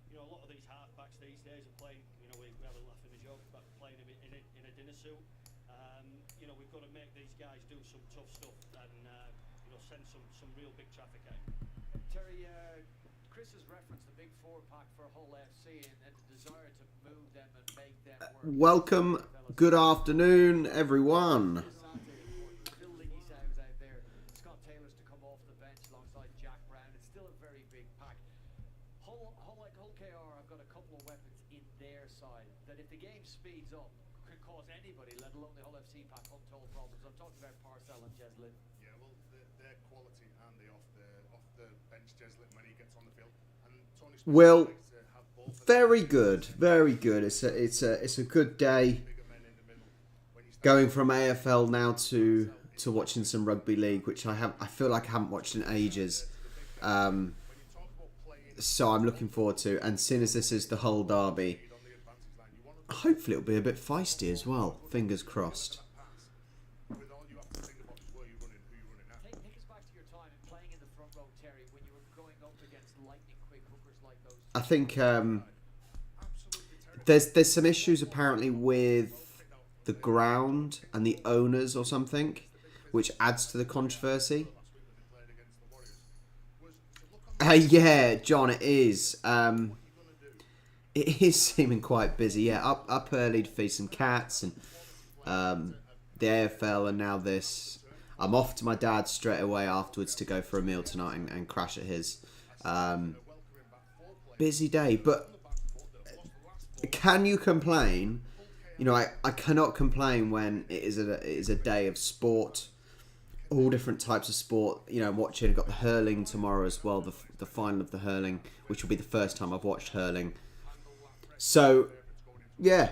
you know, a lot of these halfbacks these days are playing. You know, we have a laugh and a joke about playing him in a dinner suit. You know, we've got to make these guys do some tough stuff and you know, send some real big traffic out. Terry, Chris has referenced the big four pack for Hull FC and the desire to move them and make them work. Welcome, good afternoon, everyone. Phil Liggy sounds out there. Scott Taylor's to come off the bench alongside Jack Brown. It's still a very big pack. Hull KR have got a couple of weapons in their side that if the game speeds up could cause anybody, let alone the Hull FC pack, untold problems. I'm talking about Parcell and Jeslin. Yeah, well, their quality and the off the bench Jeslin when he gets on the field. And Tony Smith Well, likes to have both of them. very good, very good. It's a good day. Bigger men in the middle. When you start Going from AFL now to watching some rugby league, which I feel like I haven't watched in ages. when you talk about playing So I'm looking forward to. And seeing as this is the Hull derby, on the advantage line, you want to hopefully it'll be a bit feisty as well. Fingers crossed. pass. With all you have to think about is where you're running, who you're running at. Take us back to your time in playing in the front row, Terry, when you were going up against lightning quick hookers like those. I think Absolutely terrible. there's some issues apparently with the ground and the owners or something, which adds to the controversy. Last week when they played against the Warriors was to look on Yeah, John, it is. what you're going to do. It is seeming quite busy. Yeah, up early to feed some cats and the AFL and now this. I'm off to my dad's straight away afterwards to go for a meal tonight and crash at his. Busy day, but can you complain? You know, I cannot complain when it is a day of sport, all different types of sport. You know, I'm watching. I've got the hurling tomorrow as well, the final of the hurling, which will be the first time I've watched hurling. So, yeah,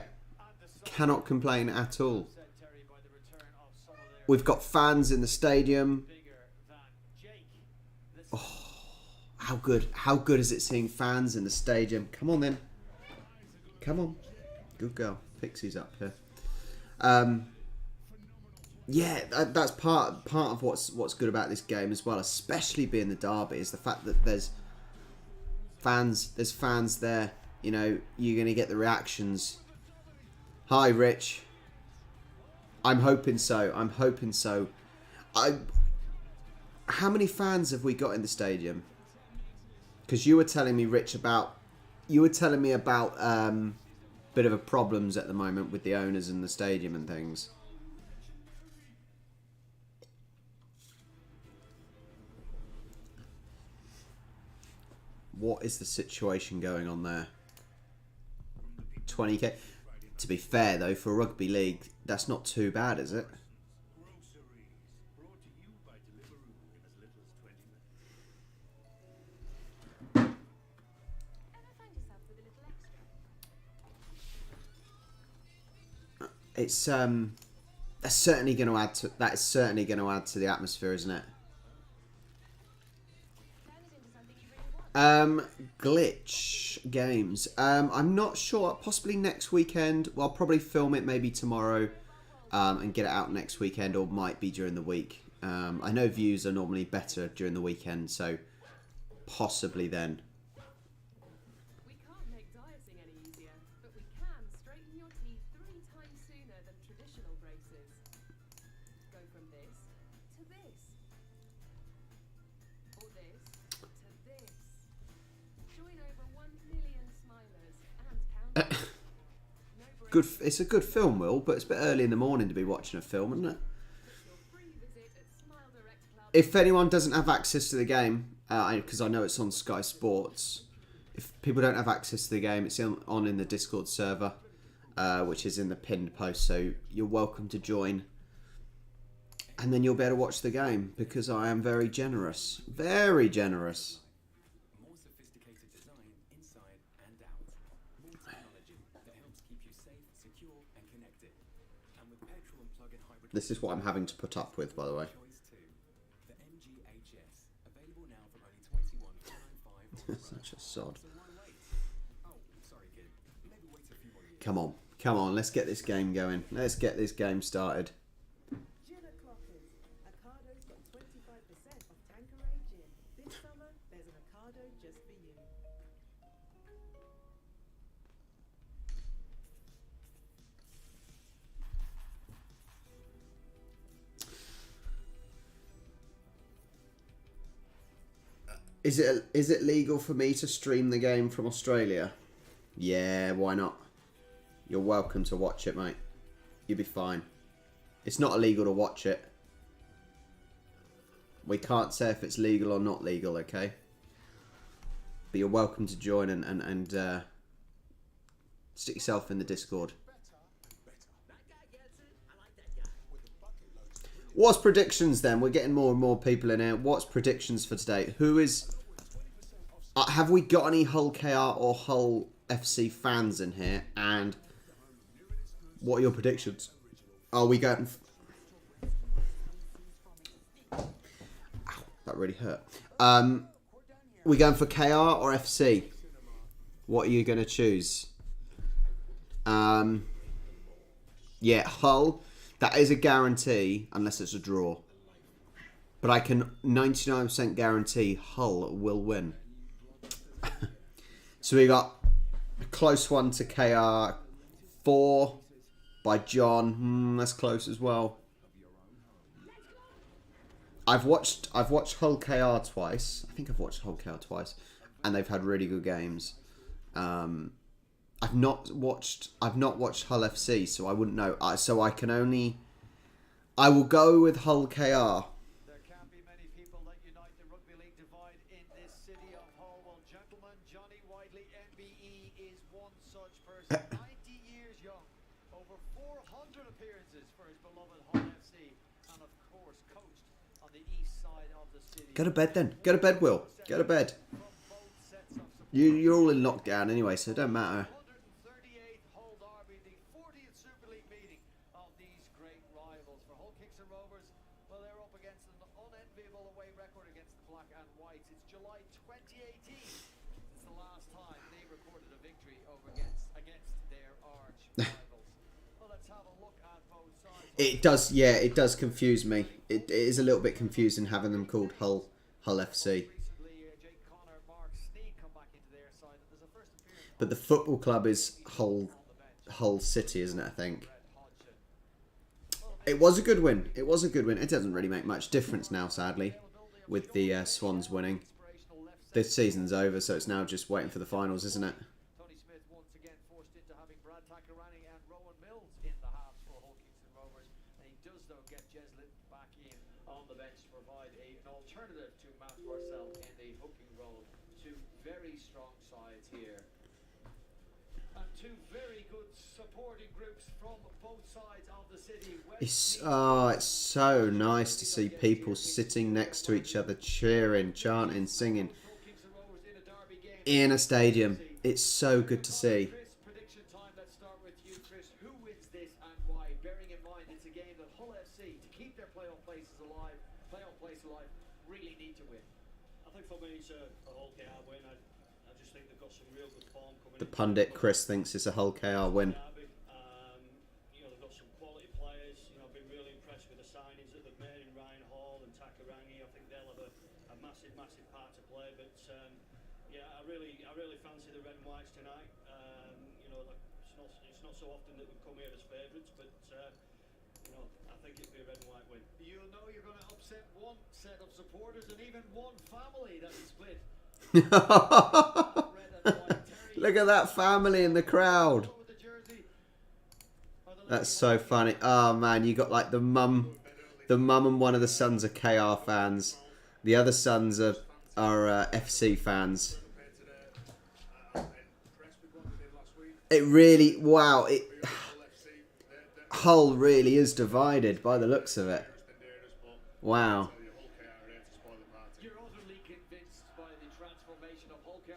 cannot complain at all. We've got fans in the stadium. How good is it seeing fans in the stadium? Come on then. Come on. Good girl. Pixie's up here. Yeah, that's part of what's good about this game as well, especially being the derby, is the fact that there's fans there. You know, you're going to get the reactions. Hi, Rich. I'm hoping so. How many fans have we got in the stadium? Because you were telling me, Rich, about bit of a problems at the moment with the owners in the stadium and things. What is the situation going on there? 20k. To be fair though, for a rugby league, that's not too bad, is it? It's that's certainly going to add to that. Is certainly going to add to the atmosphere, isn't it? Glitch games. I'm not sure. Possibly next weekend. Well, I'll probably film it maybe tomorrow, and get it out next weekend, or might be during the week. I know views are normally better during the weekend, so possibly then. We can't make dieting any easier, but we can straighten your teeth 3 times sooner than traditional braces. Go from this to this. Or this to this. Join over 1 million smilers and counting. No breaks. Good. It's a good film, Will, but it's a bit early in the morning to be watching a film, isn't it? Your free visit at Smile Direct Club. If anyone doesn't have access to the game, because I know it's on Sky Sports, if people don't have access to the game, it's on in the Discord server, which is in the pinned post, so you're welcome to join. And then you'll be able to watch the game, because I am very generous. Very generous. More sophisticated design inside and out. More technology that helps keep you safe, secure and connected. And with petrol and plug-in hybrid This is what I'm having to put up with, by the way. choice too. The MGHS. Available now from only $21,495. Such a sod. So why wait? Oh, sorry kid. Maybe wait a few more years. Come on, let's get this game going. Let's get this game started. Gin o'clockers. Ocado's got 25% off Tanqueray gin. This summer, there's an Ocado just for you. Is it legal for me to stream the game from Australia? Yeah, why not? You're welcome to watch it, mate. You'll be fine. It's not illegal to watch it. We can't say if it's legal or not legal, okay? But you're welcome to join and stick yourself in the Discord. What's predictions then? We're getting more and more people in here. What's predictions for today? Who is... have we got any Hull KR or Hull FC fans in here? And what are your predictions? Are we going... Ow, that really hurt. We going for KR or FC? What are you going to choose? Yeah, Hull. That is a guarantee, unless it's a draw. But I can 99% guarantee Hull will win. So we got a close one to KR. 4 by John. That's close as well. I've watched Hull KR twice. I think I've watched Hull KR twice, and they've had really good games. I've not watched Hull FC, so I wouldn't know. So I can only... I will go with Hull KR. There can't be many people that unite the Rugby League divide in this city of Hull. Well, gentlemen, Johnny Whiteley, MBE, is one such person. 90 years young, over 400 appearances for his beloved Hull FC, and of course coached on the east side of the city. Go to bed then. Go to bed, Will. Go to bed. You're all in lockdown anyway, so it don't matter. 138th Hull Derby, the 40th Super League meeting of these great rivals. For Hull Kicks and Rovers, well, they're up against an unenviable away record against the Black and Whites. It's July 2018. It's the last time they recorded a victory over against their arch rivals. Well, let's have a look at both sides. It does, yeah, it does confuse me. It is a little bit confusing having them called Hull FC. But the football club is Hull City, isn't it, I think? It was a good win. It was a good win. It doesn't really make much difference now, sadly, with the Swans winning. This season's over, so it's now just waiting for the finals, isn't it? Tony Smith once again forced into having Brad Takarani and Rowan Mills in the halves for Hull Kings and Rovers. And he does, though, get Jeslin back in on the bench to provide an alternative to Matt Purcell in the hooking role. Two very strong sides here. And two very good supporting groups from both sides of the city. It's so nice to see people sitting next to each other, cheering, chanting, singing in a stadium. It's so good to see. Chris, prediction time. Let's start with you, Chris. Who wins this and why? Bearing in mind it's a game that Hull FC, to keep their playoff place alive, really need to win. I think for me it's a Hull KR win. I just think they've got some real good form coming. The pundit Chris thinks it's a Hull KR win. You know, they've got some quality players. You know, I've been really impressed with the signings that they've made in Ryan Hall and Takarangi. I think they'll have a massive part to play. But yeah, I really fancy the red and whites tonight. You know, like, it's not so often that we come here as favourites, but you know, I think it'll be a red and white win. You know you're going to upset one set of supporters and even one family that is split. Look at that family in the crowd. That's so funny. Oh man, you got like the mum and one of the sons are KR fans. The other sons are FC fans. It really, wow, Hull really is divided by the looks of it. Wow. You're utterly convinced by the transformation of Hull KR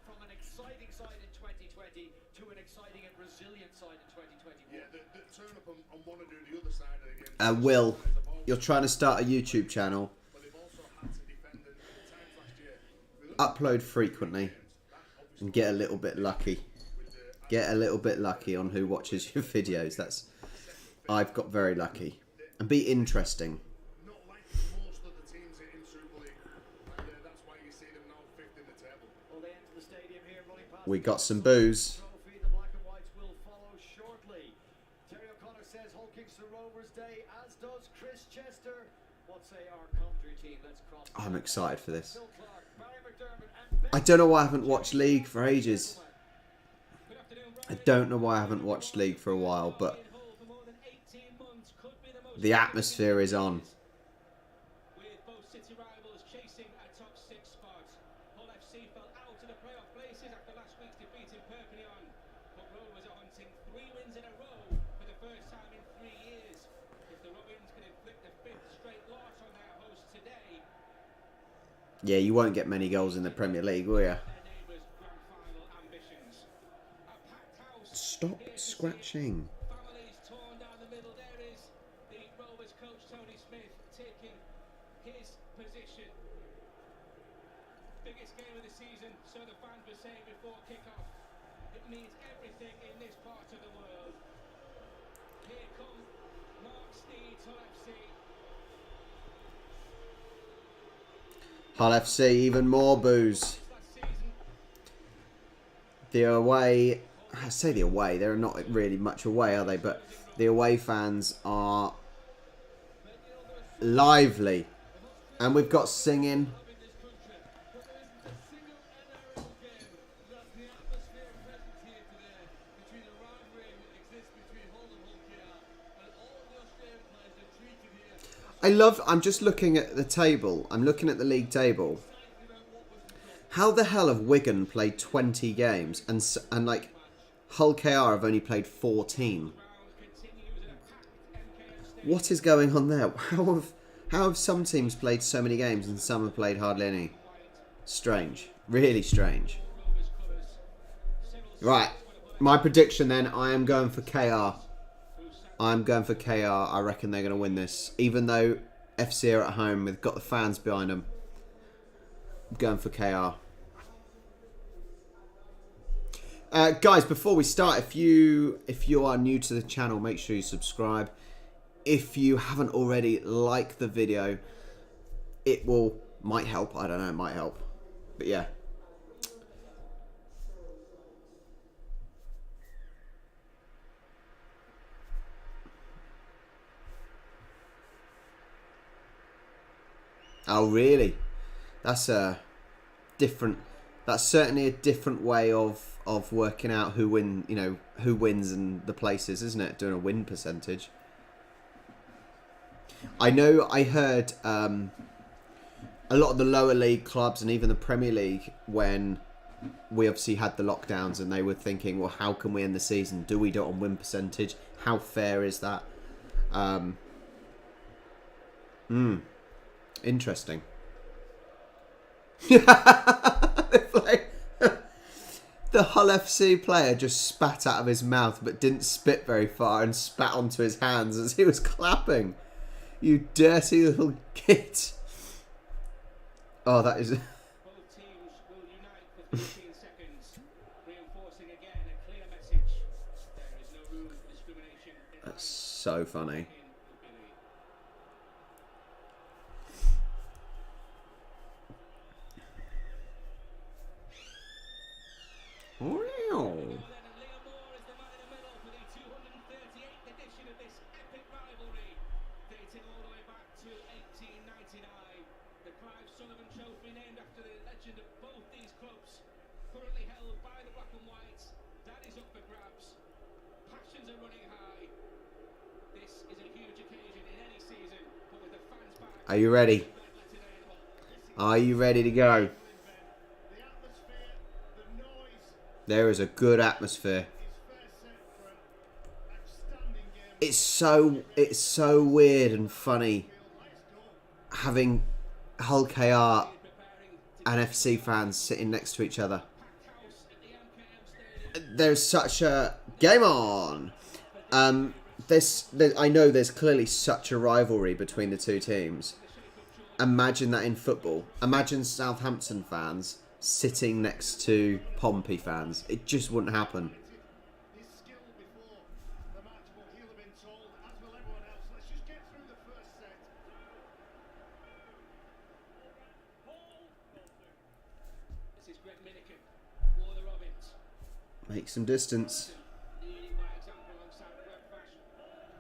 from an exciting side in 2020 to an exciting and resilient side in 2021. Yeah, the turn up and want to do the other side of the game. Will, you're trying to start a YouTube channel. But they've also had to defend it times last year. Upload frequently and get a little bit lucky. Get a little bit lucky on who watches your videos. I've got very lucky. And be interesting. Not like most of the teams in Super League. And that's why you see them now fifth in the table. Well, they enter the stadium here running past. We got some booze. Trophy. The black and whites will follow shortly. Terry O'Connor says Hull Kingston Rovers Day, as does Chris Chester. What say our commentary team? Let's cross. I'm excited for this. Phil Clark, Barry I don't know why I haven't watched League for ages. I don't know why I haven't watched League for a while, but the atmosphere is on. With both city rivals chasing a top 6 spot. Hull FC fell out of the playoff places after last week's defeat in Perpignan. But Rovers are hunting 3 wins in a row for the first time in 3 years. If the Robins can inflict a 5th straight loss on their hosts today, Yeah, you won't get many goals in the Premier League, will you? their neighbours' grand final ambitions. A packed house. Stop scratching. Families torn down the middle. There is the Rovers coach Tony Smith taking his position. Biggest game of the season, so the fans were saying before kick-off. It means everything in this part of the world. Here come Mark Steed, Hull FC. Hull FC, even more boos. Last season, The away, I say the away, they're not really much away, are they? But the away fans are lively. And we've got singing. in this country, but there isn't a single NRL game. That's the atmosphere present here today between the rivalry that exists between Hull and Hull KR, and all of the Australian players are treated here. I'm just looking at the table. I'm looking at the league table. How the hell have Wigan played 20 games and like Hull KR have only played 14? What is going on there? How have some teams played so many games and some have played hardly any? Strange. Really strange. Right. My prediction then, I am going for KR. I'm going for KR. I reckon they're going to win this. Even though FC are at home, they've got the fans behind them. I'm going for KR. Guys, before we start, if you are new to the channel, make sure you subscribe. If you haven't already, like the video. It might help. I don't know, it might help. But yeah. Oh really? That's a different. That's certainly a different way of working out who wins and the places, isn't it? Doing a win percentage. I know. I heard a lot of the lower league clubs and even the Premier League, when we obviously had the lockdowns, and they were thinking, well, how can we end the season? Do we do it on win percentage? How fair is that? Interesting. The Hull FC player just spat out of his mouth, but didn't spit very far and spat onto his hands as he was clapping. You dirty little git. Oh, that is... both teams will unite for 15 seconds, reinforcing again a clear message. There is no room for discrimination in That's so funny. in rugby league. Wow. And Liam Moore is the man in the middle for the 238th edition of this epic rivalry, dating all the way back to 1899. The Clive Sullivan Trophy, named after the legend of both these clubs, currently held by the Black and Whites. That is up for grabs. Passions are running high. This is a huge occasion in any season, but with the fans back, Are you ready? Are you ready to go? The atmosphere, the noise, There is a good atmosphere. is fair set for an outstanding game. It's so weird and funny having Hull KR and FC fans sitting next to each other. There's such a game on. I know there's clearly such a rivalry between the two teams. Imagine that in football. Imagine Southampton fans sitting next to Pompey fans. It just wouldn't happen. His skill before the match, what he'll have been told, as will everyone else. Let's just get through the first set. This is Greg Minikin, Warner Robbins. Make some distance. Leading by example alongside Greg Fash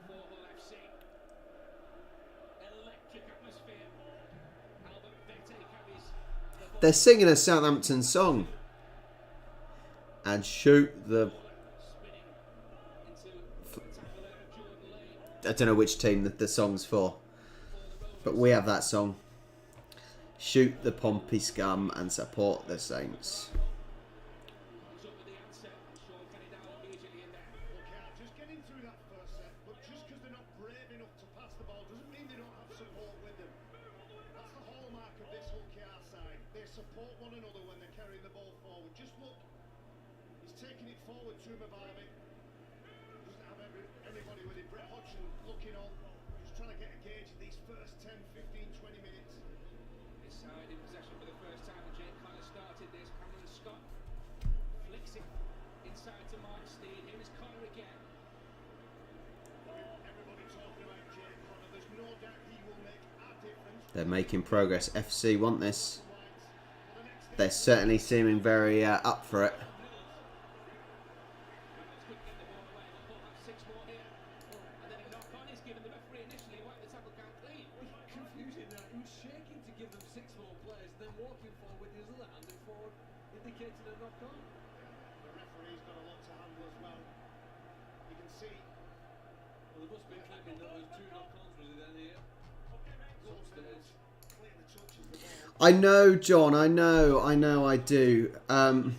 for Hull FC. Electric atmosphere. Albert Vete carries the They're singing a Southampton song. And shoot the... I don't know which team the song's for. But we have that song. Shoot the Pompey scum and support the Saints. Just getting through that first set, but just because they're not brave enough to pass the ball doesn't mean they don't have support with them. That's the hallmark of this Hull KR side. They support one another when they're carrying the ball forward. Just look, he's taking it forward to Mbappe. Doesn't have anybody with him. Brett Hodgson looking on, just trying to get a gauge of these first 10, 15, 20 minutes. This side in possession for the first time, and Jake Connor started this. Cameron Scott flicks it inside to Mark Steed. Here is Connor again. Everybody talking about Jake Connor. There's no doubt he will make a difference. They're making progress. FC want this. They're certainly seeming very up for it. Confusing that. He was shaking to give them 6 more players, then walking forward with his other hand and forward, indicating a knock on. The referee's got a lot to handle as well. You can see Well, there must be claiming that there was 2 knock-ons, was it then here? Upstairs. clearly touches the ball. I know, John. I know. I do. The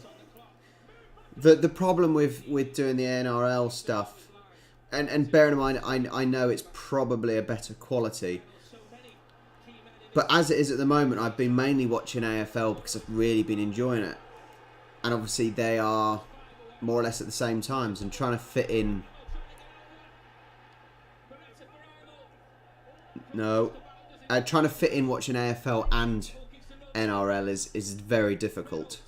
problem with doing the NRL stuff, and bearing in mind, I know it's probably a better quality. But as it is at the moment, I've been mainly watching AFL because I've really been enjoying it. And obviously they are more or less at the same times, and trying to fit in... No. Trying to fit in watching AFL and NRL is very difficult.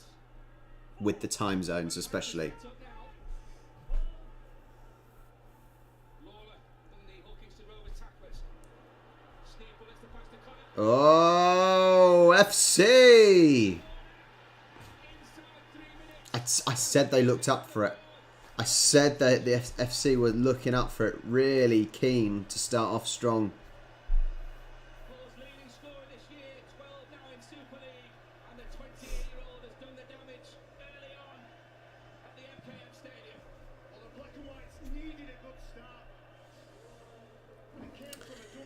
With the time zones especially. Oh, FC! I said they looked up for it. I said that the FC were looking up for it. Really keen to start off strong. Leading scorer this year, 12 now in Super League, and the 28-year-old has done the damage early on at the MKM Stadium. Well, the black and whites needed a good start.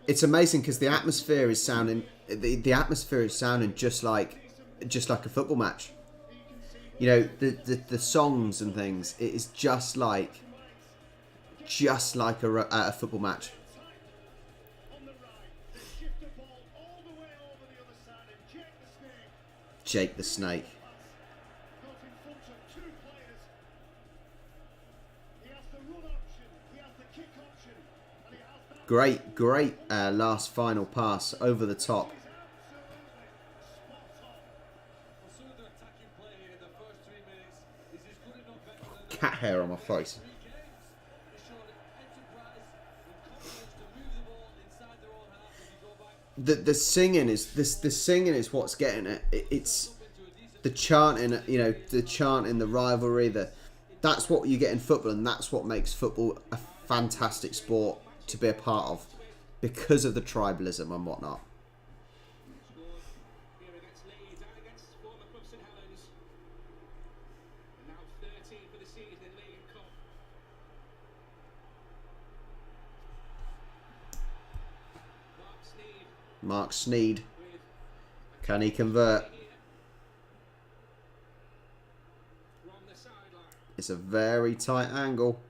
It's amazing because the atmosphere is sounding just like a football match. You know, the songs and things. It is just like a football match. On the right, they shift the ball all the way over the other side, and Jake the Snake. got in front of 2 players. He has the run option, he has the kick option, and he has that. Great last final pass over the top. He's absolutely spot on. Well, some of the attacking play here in the first 3 minutes is as good if not better than the Cat hair on my face. 3 games. They showed enterprise and confidence to move the ball inside their own half as you go back. The singing is what's getting it. It's the chanting, you know, the rivalry. That's what you get in football, and that's what makes football a fantastic sport to be a part of, because of the tribalism and whatnot. Scored here against Leeds and against former club St Helens. And now 13 for the season in League and Cup. Mark Sneed. With Can he convert? here from the sideline. It's a very tight angle.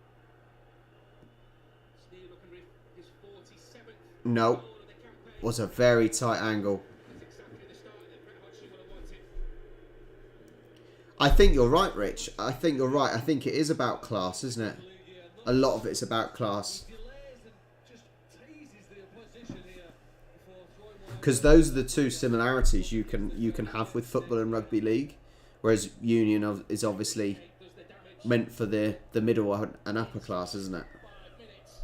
Steve looking for his 47th No. goal of the campaign. Was a very tight angle. That's exactly the start that Brett Hodgson would have wanted. I think you're right, Rich. I think you're right. I think it is about class, isn't it? A lot of it's about class. Delays and just teases the opposition here before throwing one. Because those are the two similarities you can have with football and rugby league, whereas union is obviously Does the damage. meant for the middle and upper class, isn't it? 5 minutes.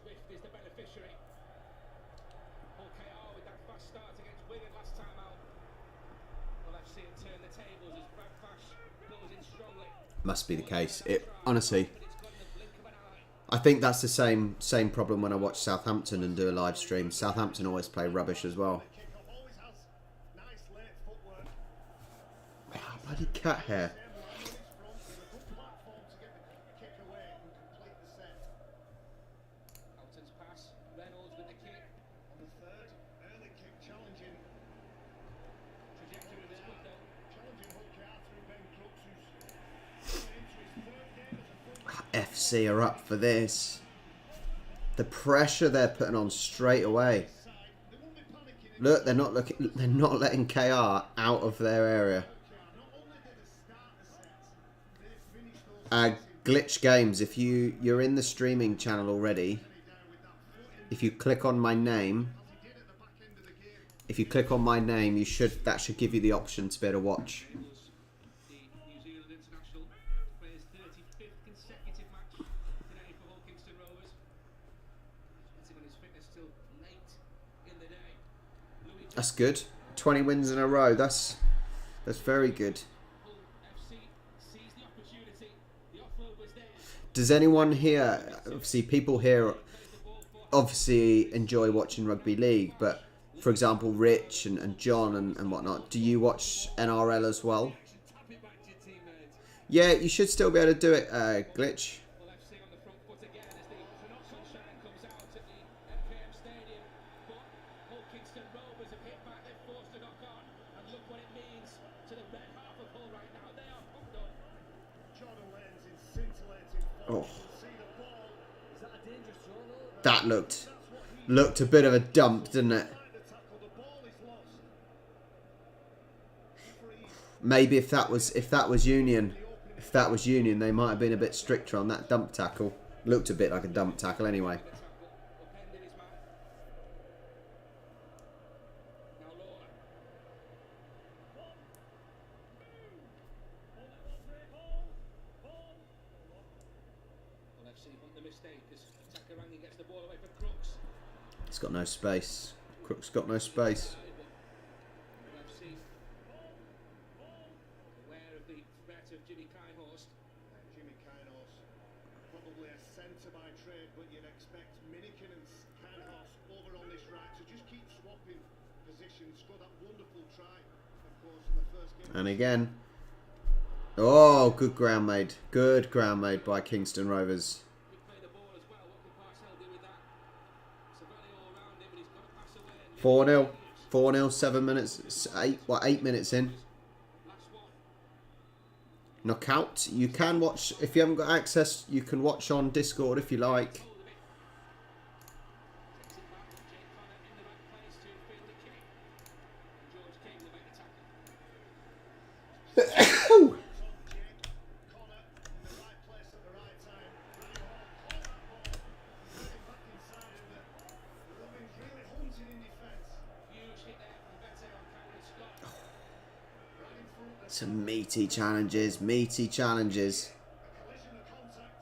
Swift is the beneficiary. Hull KR with that fast start against Wigan last time out. Well, FC have turned the tables as Brad Fash goes in strongly. Must be the case. It honestly, But it's gone in the blink of an eye. I think that's the same problem when I watch Southampton and do a live stream. Southampton always play rubbish as well. Kick off always has nice Bloody cat hair. Houghton's pass. Reynolds with the kick. On the third, early kick challenging Trajectory was good though. Hull KR through Ben Crooks, who's into his third game as a full FC are up for this. The pressure they're putting on straight away. side. They won't be panicking. Look, they're not looking. They're not letting KR out of their area. Not only did they start the sets, they finished those Glitch Games. If you're in the streaming channel already, if you click on my name, you should that should give you the option to be able to watch. It was the New Zealand international players' 35th consecutive match today for Hull Kingston Rovers. Sitting on his fitness till late in the day. Louis That's good. 20 wins in a row. That's very good. Hull FC sees the opportunity. The offload was there. Does anyone here, obviously people here obviously enjoy watching rugby league, but for example Rich and John and whatnot, do you watch NRL as well? Tap it back to your teammate. Yeah, you should still be able to do it, Glitch. Well, FC on the front foot again as the sunshine comes out at the MKM Stadium. But Hull Kingston Rovers have hit back, they've forced a knock on. And look what it means to the red half of Hull right now. They are pumped up. Jordan Lane's in scintillating Oh, form. You can see the ball. Is that a dangerous throw, though? that looked a bit of a dump, didn't it? The tackle, the ball is lost. Maybe if that was Union, they might have been a bit stricter on that dump tackle. Looked a bit like a dump tackle anyway. Upended his man. Now Lawler. Well, FC hunt the mistake as Takarangi gets the ball away for Crooks. It's got no space. Crook's got no space. Well, FC aware of the threat of Jimmy Kinehorst. Jimmy Kinehorst, probably a centre by trade, but you'd expect Minikin and Kinehorst over on this right. So just keep swapping positions. Score that wonderful try, of course, in the first game. And again. Oh, good ground made. Good ground made by Kingston Rovers. Could play the ball as well. What can Parcell do with that? Savelli all around him, but he's got to pass away. 4-0. 4-0, 7 minutes. 8 minutes in. Last one. Knockout. You can watch, if you haven't got access, you can watch on Discord if you like. Hold of it. Takes it back. Jake Connor in the right place to field the kick. And George King will make the tackle. Jake Connor in the right place at the right time. Ryan Hall caught that ball. Put it back inside of it. The Robins really hunting in defence. Huge hit there from Vete on Cameron Scott. Right in front. Some meaty challenges. Meaty challenges. A collision of contact.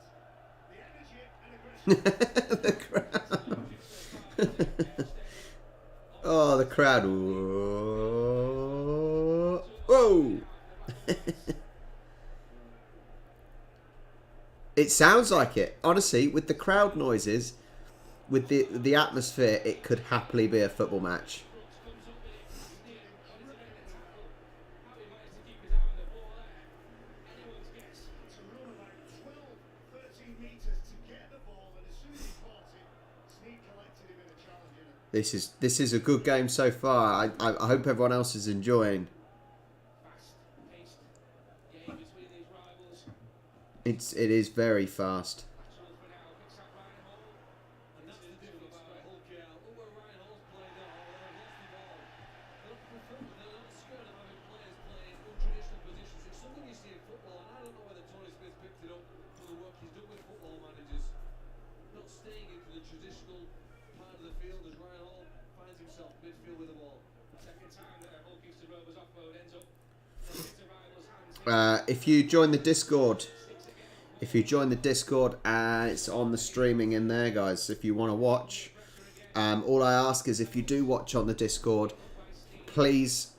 The energy and aggression. The crowd. Oh, the crowd. Whoa. It sounds like it. Honestly, with the crowd noises, with the atmosphere, it could happily be a football match. How he managed to keep his eye on the ball there. Anyone's guess. To run about 12, 13 metres to get the ball, and as soon as he caught it, Snead collected him in a challenge. This is a good game so far. I hope everyone else is enjoying. Fast-paced game between these rivals. It is very fast. Natural for now. Picks up Ryan Hall. And that's the difference by Hull KR. Look where Ryan Hall's played now. They've lost the ball. They're not scared of having players playing untraditional positions. It's something you see in football, and I don't know whether Tony Smith picked it up from the work he's done with football managers. Not staying into the traditional part of the field as Ryan Hall finds himself midfield with the ball. Second time that Hull Kingston Rovers offload ends up into rivals' hands. If you join the Discord, and it's on the streaming in there, guys. If you want to watch, all I ask is if you do watch on the Discord, please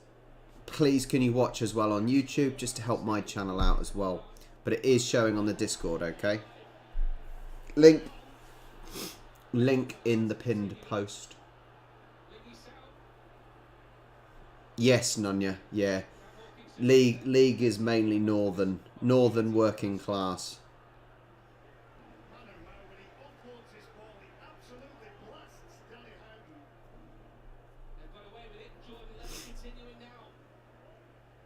can you watch as well on YouTube, just to help my channel out as well. But it is showing on the Discord, okay? Link in the pinned post. Yes, Nunya. Yeah. League is mainly northern working class. Manu Mao, when he offloads this ball, he absolutely blasts Danny Howden. They've got away with it. Jordan Levy continuing now.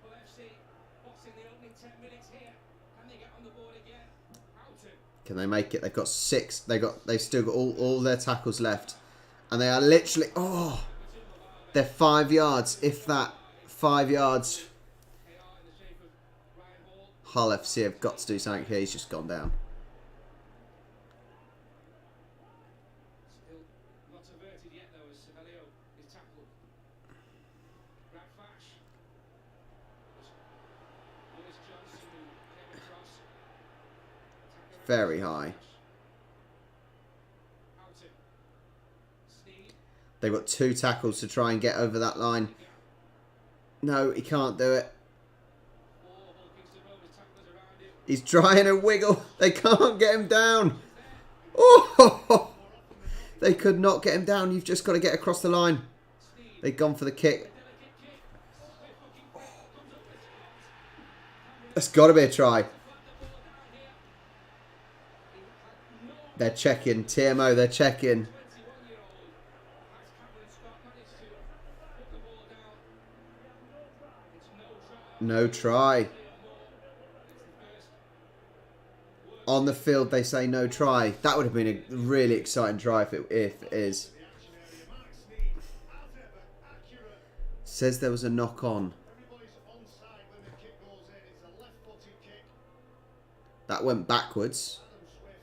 Well, FC boxing the opening 10 minutes here. Can they get on the board again? Houghton. Can they make it? They've got 6. They've still got all their tackles left, and they are literally they're 5 yards, if that. 5 yards. They are in the shape of Ryan Hall. Hull FC have got to do something here. He's just gone down. Still not averted yet though as Savelio is tackled. Brad Fash. Lewis Johnson who came across. Very high. Houghton. Sneed. They've got 2 tackles to try and get over that line. No, he can't do it. Four Hull Kingston Rovers tacklers around him. He's trying to wiggle. They can't get him down. Oh! They could not get him down. You've just got to get across the line. They've gone for the kick. That's got to be a try. They're checking. TMO, they're checking. 21-year-old. Has Cameron Scott managed to put the ball down? It's no try. No try. On the field, they say no try. That would have been a really exciting try if it is. The action area, Mark Sneed, as ever, accurate. Says there was a knock on. Everybody's onside when the kick goes in. It's a left-footed kick. That went backwards. Adam Swift,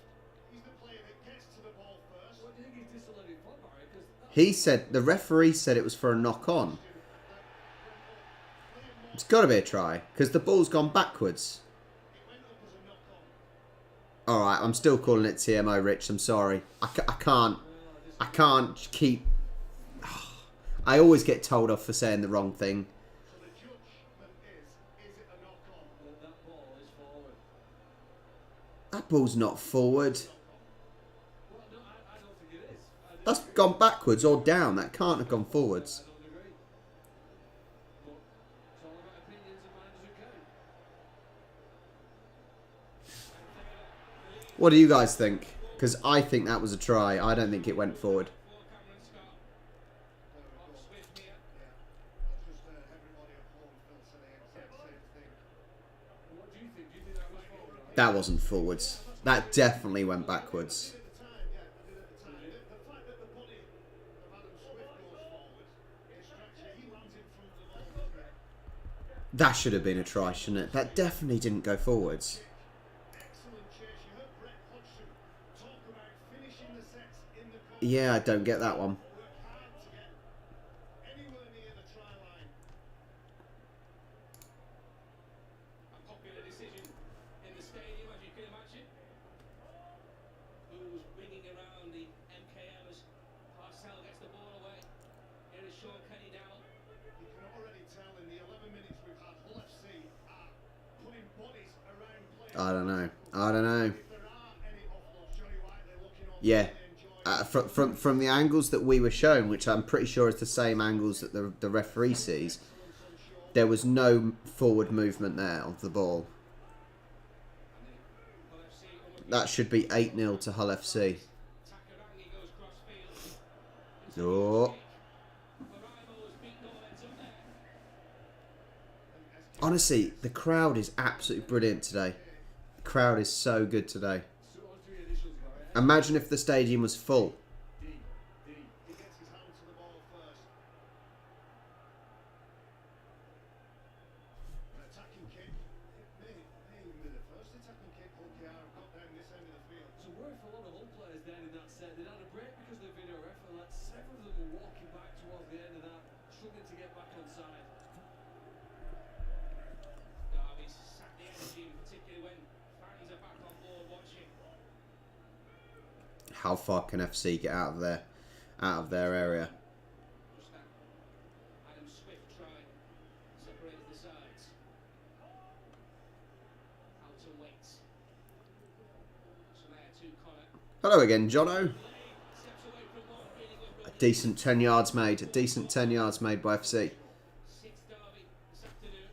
he's the player that gets to the ball first. What do you think he's disallowed it for, Barry? 'Cause He said, the referee said it was for a knock on. It's got to be a try because the ball's gone backwards. It went up as a knock-on. Alright, I'm still calling it TMO, Rich. I'm sorry. I can't keep... I always get told off for saying the wrong thing. So the judgment is it a knock-on? that ball is forward. That ball's not forward. Well, no, I don't think it is. That's gone backwards or down. That can't have gone forwards. I don't agree. But it's all about opinions and minds who count. What do you guys think? Because I think that was a try. I don't think it went forward. For Cameron Scott. Off Swift here. I just heard everybody at home felt say the exact same thing. What do you think? Do you think that was forward? That wasn't forwards. That definitely went backwards. At the time, yeah, I did at the time. The fact that the body of Adam Swift goes forward, it strikes you, he lands in front of the ball, doesn't he? That should have been a try, shouldn't it? That definitely didn't go forwards. Excellent chase. You heard Brett Hodgson talk about finishing the sets in the corner. Yeah, I don't get that one. Work hard to get anywhere near the try line. A popular decision in the stadium, as you can imagine. Who's ringing around the MKM as Parcell gets the ball away. Here is Sean Kenny Dowell. You can already tell in the 11 minutes we've had, Hull FC are putting bodies around players. I don't know. I don't know. If there are any offloads, Johnny White, they're looking on Yeah. enjoying. From the angles that we were shown, which I'm pretty sure is the same angles that the referee sees, there was no forward movement there of the ball. Hull FC That should be 8-0 to Hull FC. Takarangi goes cross-field. Oh. Marimo has beaten all ends up there. Honestly, the crowd is absolutely brilliant today. The crowd is so good today. So on 3 initials, Barry. Imagine if the stadium was full. D. He gets his hand to the ball first. An attacking kick. It may even be the first attacking kick Hull KR have got down this end of the field. So worry for a lot of Hull players then in that set. They'd had a break because of the video ref, and like 7 of them were walking back towards the end of that, struggling to get back on side. Derby's sapped the energy, particularly when fans are back on board watching. How far can FC get out of their area? Just that Adam Swift try separates the sides. Out to wait. So there to Connor. Hello again, Jono. Steps away from one, feeling good. A decent 10 yards made. A decent 10 yards made by FC. Sixth Derby this afternoon.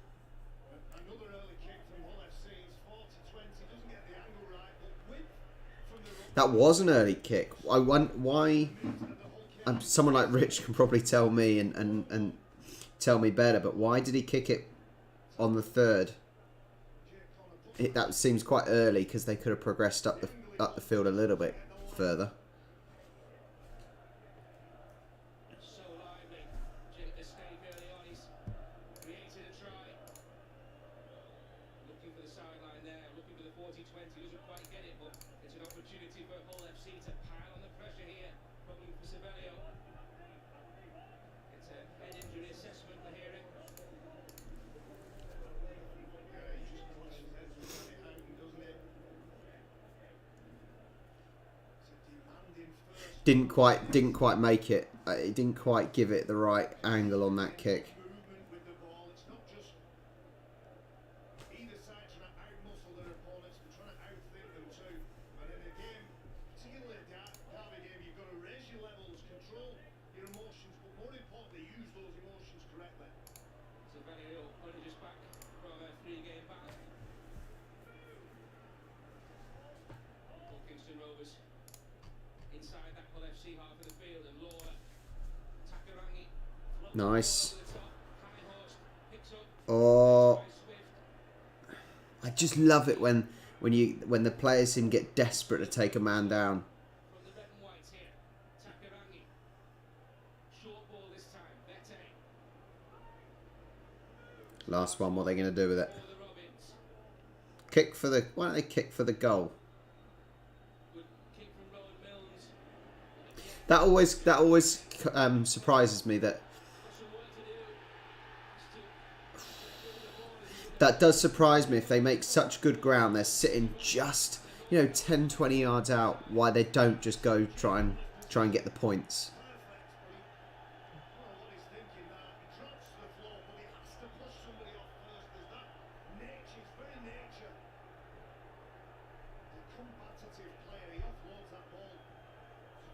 That was an early kick. I want why. Someone like Rich can probably tell me and tell me better. But why did he kick it on the third? That seems quite early because they could have progressed up the field a little bit further. So lively. Jake escape early on. He's created a try. Looking for the sideline there. Looking for the 40-20. Doesn't quite get it, but it's an opportunity for Hull FC to pile on the pressure here. Problem for Savelio. It's a head injury assessment we're hearing. Didn't quite make it. It didn't quite give it the right angle on that kick. Movement with the ball. It's not just either side trying to outmuscle their opponents, they're trying to outthink them too. And in a game, particularly a derby game, you've got to raise your levels, control your emotions, but more importantly, use those emotions correctly. Savelio only just back from a 3-game ban. Kingston Rovers inside that Hull FC half of the field, and Laura Takarangi Nice. over the top. High-horsed, picks up Oh, by Swift. I just love it when the players seem to get desperate to take a man down. From the red and white here, Takarangi. Short ball this time, Bete Last one. What are they going to do with it? for the Robins. Kick for the. Why don't they kick for the goal? Good kick from Rowan Milnes. That always surprises me. That Some work to do. that does surprise me if they make such good ground. They're sitting just 10, 20 yards out. Why they don't just go try and get the points? Well, what he's thinking now, he drops to the floor, but he has to push somebody off first. There's that nature, his very nature. The combative player, he offloads that ball to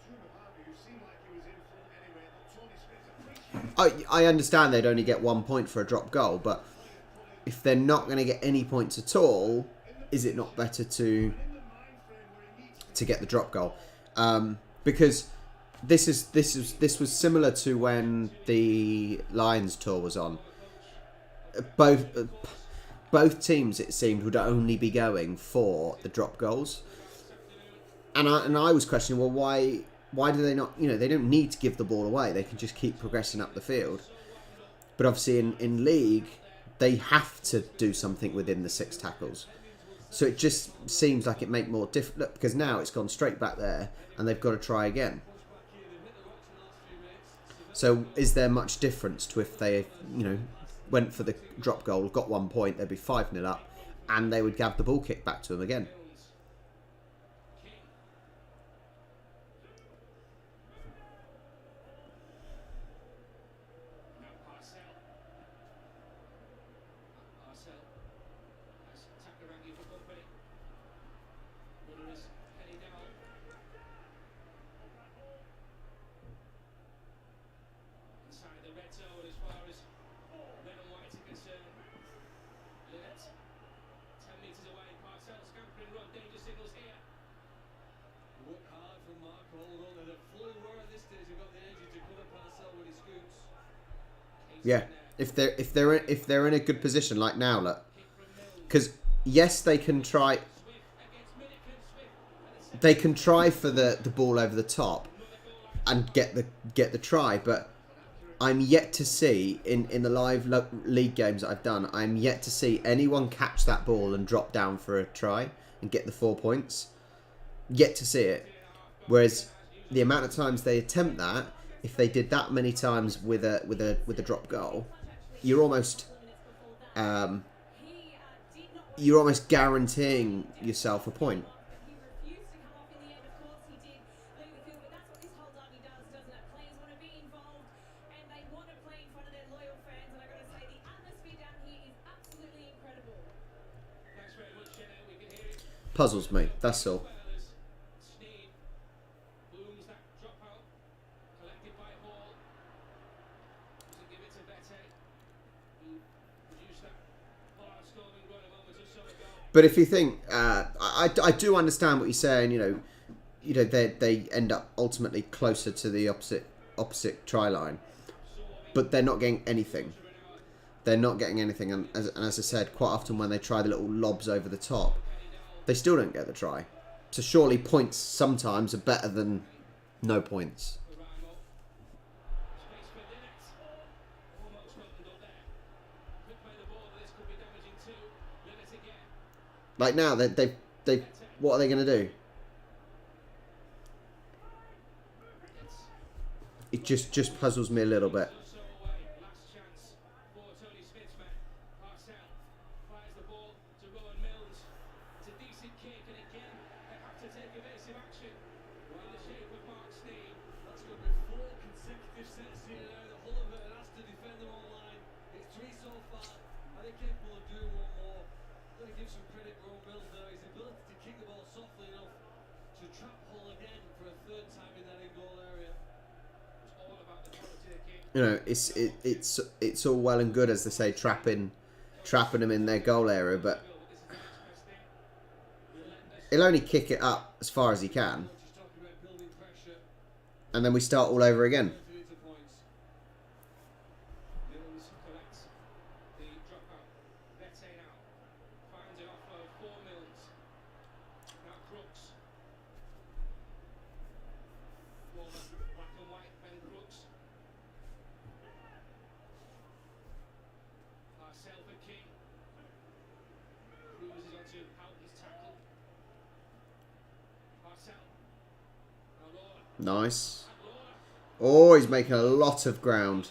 Tuna Harvey, who seemed like he was in front anyway, but Tony Smith appreciates I understand they'd only get 1 point for a drop goal, but if they're not going to get any points at all, is it not better to get the drop goal? Because this was similar to when the Lions tour was on. Both teams, it seemed, would only be going for the drop goals, and I was questioning, well, why do they not? They don't need to give the ball away. They can just keep progressing up the field. But obviously in league, they have to do something within the 6 tackles. So it just seems like it make more difficult, because now it's gone straight back there and they've got to try again. So is there much difference to if they went for the drop goal, got 1 point, they'd be 5-0 up, and they would have the ball kicked back to them again? Marcel has Takarangi for company. Runner is heading down. Inside the red zone as far as red and white are concerned. Linnett, 10 metres away. Marcel scampering run, danger signals here. Work hard from Mark Holdon, and a full roar at this stage. You've got the energy to cover Parcel when he scoots. Yeah, if they're in a good position like now, look, because yes, they can try for the ball over the top and get the try, but I'm yet to see in the live league games that I've done, I'm yet to see anyone catch that ball and drop down for a try and get the 4 points. Yet to see it. Whereas the amount of times they attempt that, if they did that many times with a drop goal, you're almost guaranteeing yourself a point. He refused to come off in the end, of course he did leave the field, but that's what this whole derby does, doesn't it? Players want to be involved and they want to play in front of their loyal fans, and I've got to say the atmosphere down here is absolutely incredible. Thanks very much, Jenna. We can hear it. Puzzles me, that's all. Sneed booms that drop out, collected by Hall. Doesn't give it to Bete, who produced that far storming run a moment or so ago. But if you think, I do understand what you're saying. They end up ultimately closer to the opposite try line, but they're not getting anything. They're not getting anything, and as I said, quite often when they try the little lobs over the top, they still don't get the try. So surely points sometimes are better than no points. Like now, they what are they going to do? It just puzzles me a little bit. It's all well and good, as they say, trapping them in their goal area, but he'll only kick it up as far as he can, and then we start all over again. Nice. Oh, he's making a lot of ground.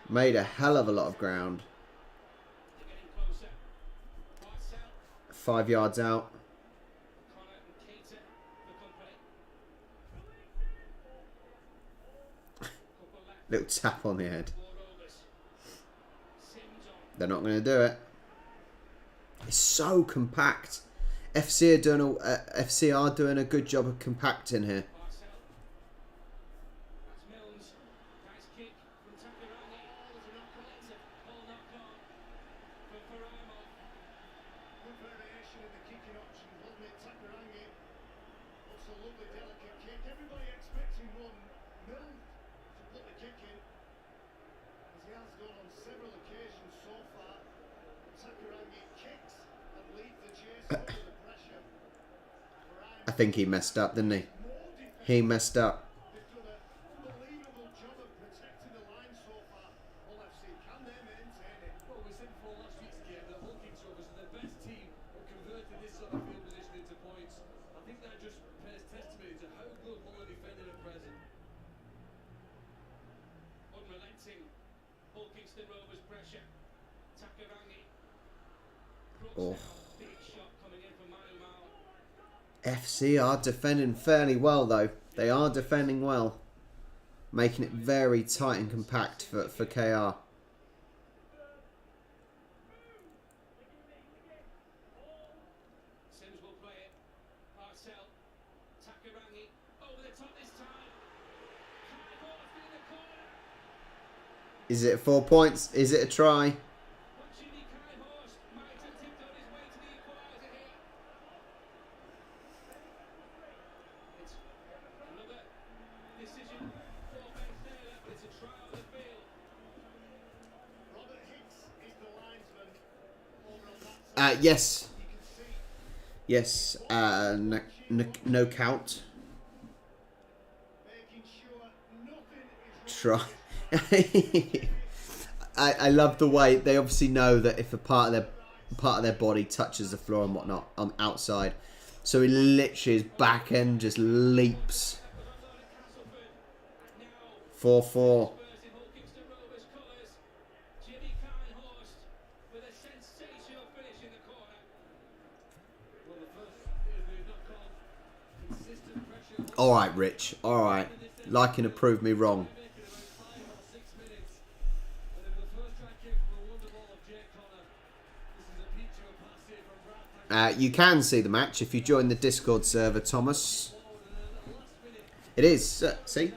Made a hell of a lot of ground. 5 yards out. Little tap on the head. They're not going to do it. It's so compact. FC are doing a good job of compacting here. I think he messed up, didn't he? He messed up. Oh. FC are defending fairly well, though. They are defending well. Making it very tight and compact for KR. Is it 4 points? Is it a try? Yes. Yes. No count. Try. I love the way they obviously know that if a part of their body touches the floor and whatnot on outside, so he literally his back end just leaps. 4-4. All right, Rich. All right. Liking to prove me wrong. You can see the match if you join the Discord server, Thomas. It is. See?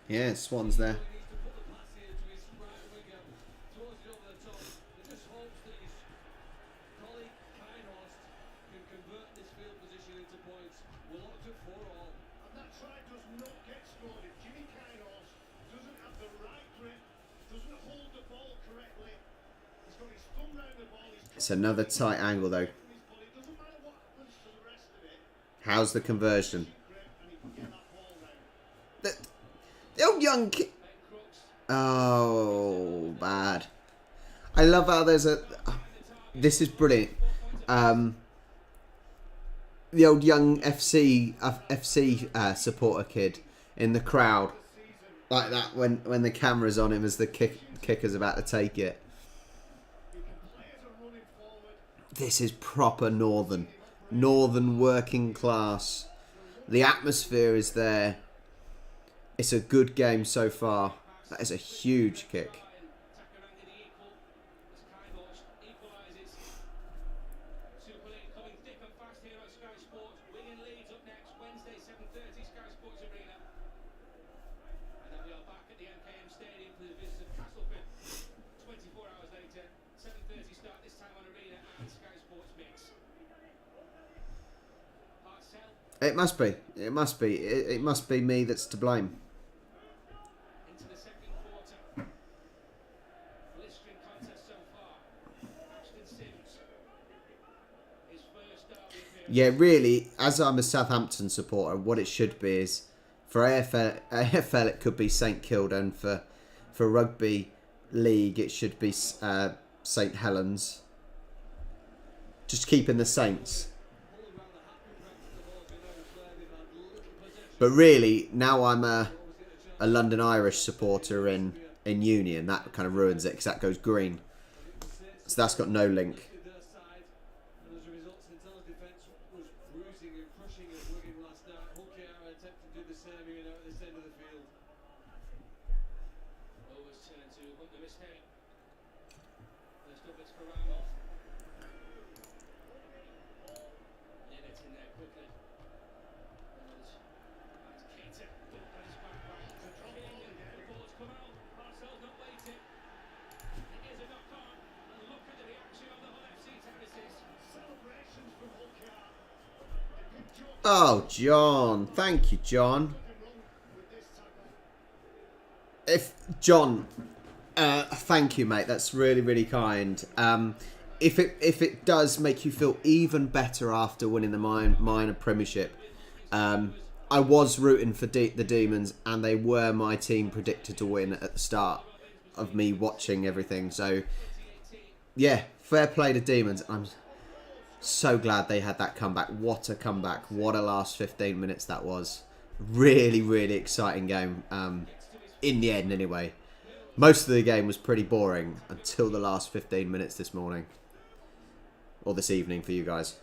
Yeah, Swan's there. hold the ball correctly. He's got his thumb round the ball. It's another tight angle though. His body doesn't matter what happens to the rest of it. How's the conversion? Great, and he can get that ball down. The old young kid. Oh, bad. I love how there's a. This is brilliant. The old young FC supporter kid in the crowd, like that when the camera's on him as the kicker's about to take it. This is proper northern working class. The atmosphere is there. It's a good game so far. That is a huge kick. It must be. It must be. It must be me that's to blame. Into the second quarter. Blistering contest so far. Ashton Sims. His first derby appearance. Yeah, really, as I'm a Southampton supporter, what it should be is, for AFL it could be St Kilda, and for Rugby League it should be St Helens. Just keeping the Saints. But really, now I'm a London Irish supporter in Union. That kind of ruins it because that goes green. So that's got no link. Oh, John. Thank you, John. Thank you, mate. That's really, really kind. If it does make you feel even better after winning the minor premiership, I was rooting for the Demons, and they were my team predicted to win at the start of me watching everything. So, yeah, fair play to Demons. I'm so glad they had that comeback. What a comeback. What a last 15 minutes that was. Really, really exciting game. In the end, anyway. Most of the game was pretty boring until the last 15 minutes this morning. Or this evening for you guys.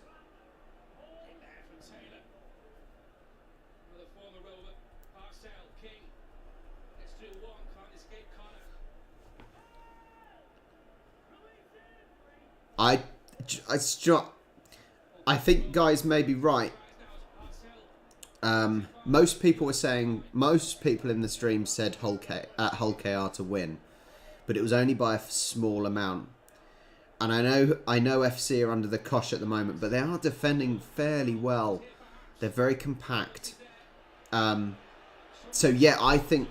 I think guys may be right. Most people in the stream said Hull KR to win, but it was only by a small amount. And I know FC are under the cosh at the moment, but they are defending fairly well. They're very compact. So yeah, I think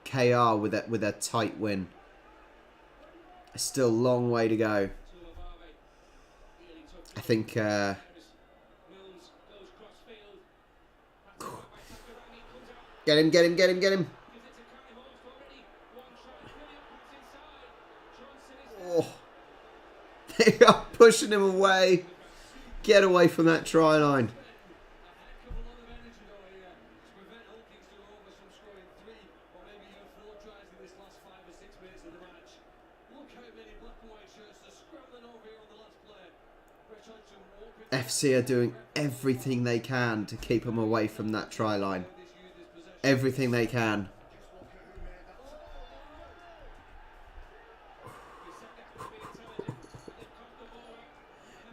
KR with a tight win. Still a long way to go. I think get him. Oh. They are pushing him away. Get away from that try line. FC are doing everything they can to keep him away from that try line. Everything they can.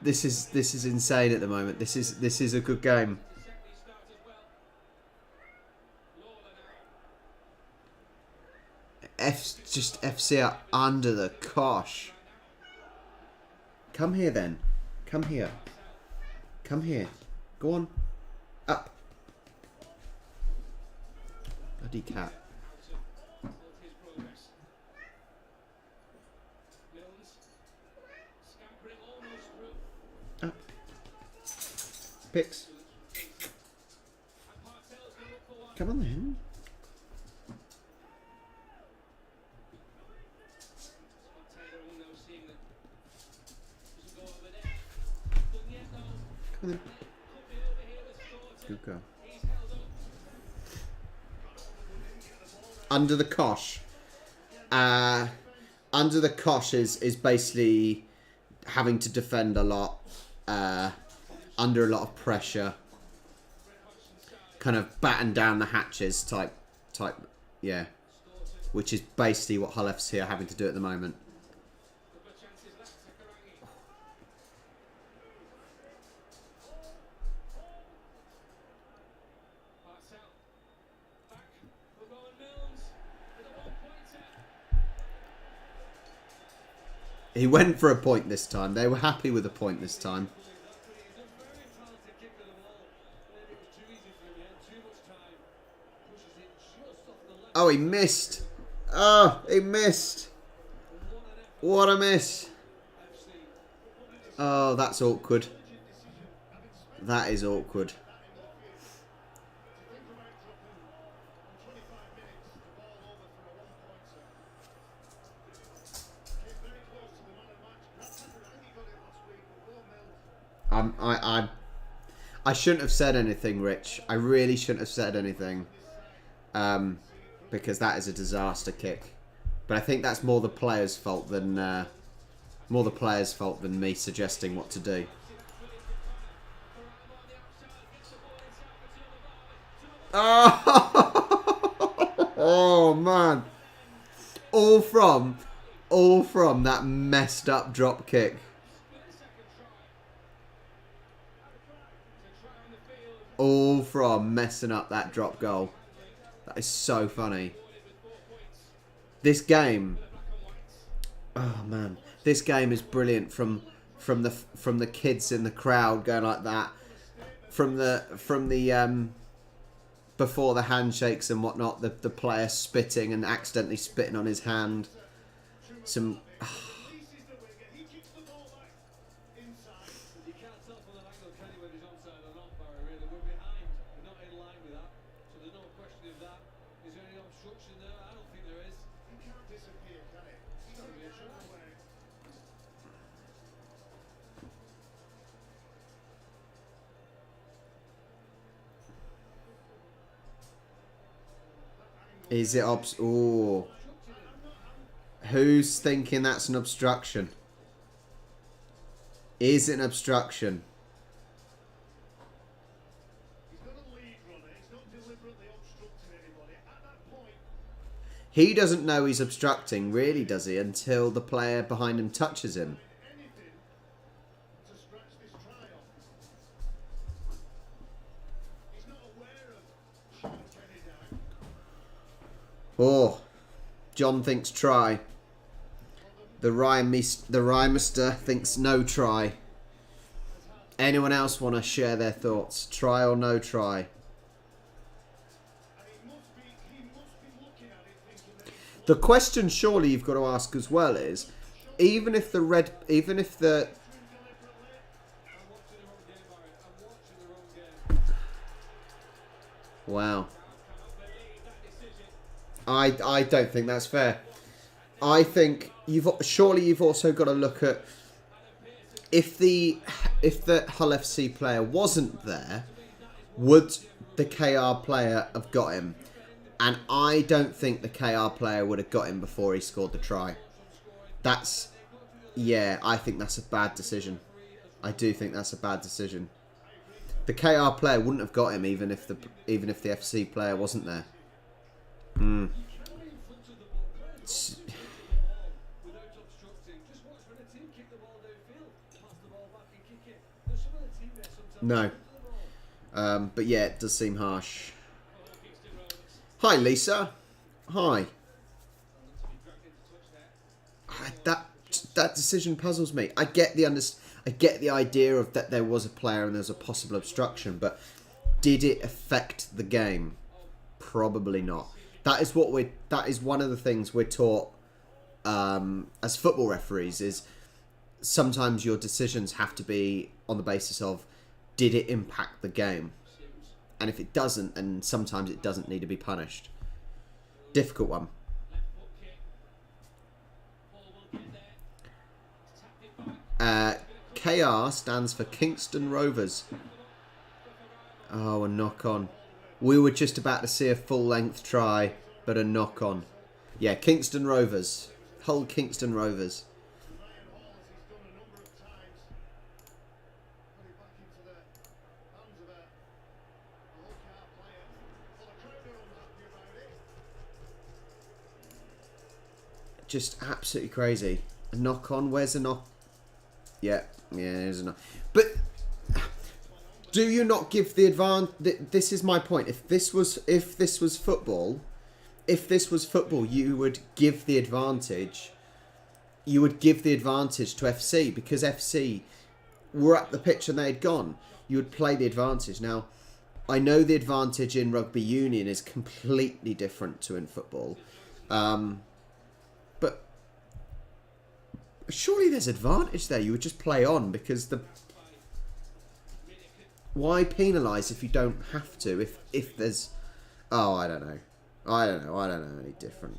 This is insane at the moment. This is a good game. FC are under the cosh. Come here then. Come here. Come here. Go on. Up. Bloody cat. Picks. Come on then. Come on then. Good go. Under the cosh. Under the cosh is basically having to defend a lot, under a lot of pressure, kind of batten down the hatches type, yeah, which is basically what Hull FC are having to do at the moment. He went for a point this time. They were happy with a point this time. Oh, he missed. Oh, he missed. What a miss. Oh, that's awkward. That is awkward. I shouldn't have said anything, Rich. I really shouldn't have said anything. Because that is a disaster kick. But I think that's more the players' fault than me suggesting what to do. Oh, oh man! All from that messed up drop kick. All from messing up that drop goal. That is so funny. This game, oh man, this game is brilliant. From the kids in the crowd going like that, from the before the handshakes and whatnot, the player spitting and accidentally spitting on his hand. Some. Is it ooh. Who's thinking that's an obstruction? Is it an obstruction? He doesn't know he's obstructing, really, does he? Until the player behind him touches him. Oh, John thinks try. The Rhymester thinks no try. Anyone else want to share their thoughts? Try or no try? The question surely you've got to ask as well is, even if the wow. I don't think that's fair. I think you've also got to look at if the Hull FC player wasn't there, would the KR player have got him? And I don't think the KR player would have got him before he scored the try. I think that's a bad decision. I do think that's a bad decision. The KR player wouldn't have got him even if the FC player wasn't there. No. But yeah, it does seem harsh. Hi, Lisa. Hi. That decision puzzles me. I get the idea of that there was a player and there's a possible obstruction, but did it affect the game? Probably not. That is one of the things we're taught as football referees, is sometimes your decisions have to be on the basis of did it impact the game? And if it doesn't, and sometimes it doesn't need to be punished. Difficult one. KR stands for Kingston Rovers. Oh, a knock on. We were just about to see a full length try, but a knock on. Yeah, Kingston Rovers. Hull Kingston Rovers. Just absolutely crazy. A knock on. Where's the knock? Yeah, there's a knock. But do you not give the advantage? This is my point. If this was football, you would give the advantage. You would give the advantage to FC because FC were up the pitch and they had gone. You would play the advantage. Now, I know the advantage in rugby union is completely different to in football. But surely there's advantage there. You would just play on because why penalise if you don't have to? If there's... Oh, I don't know. I don't know any different.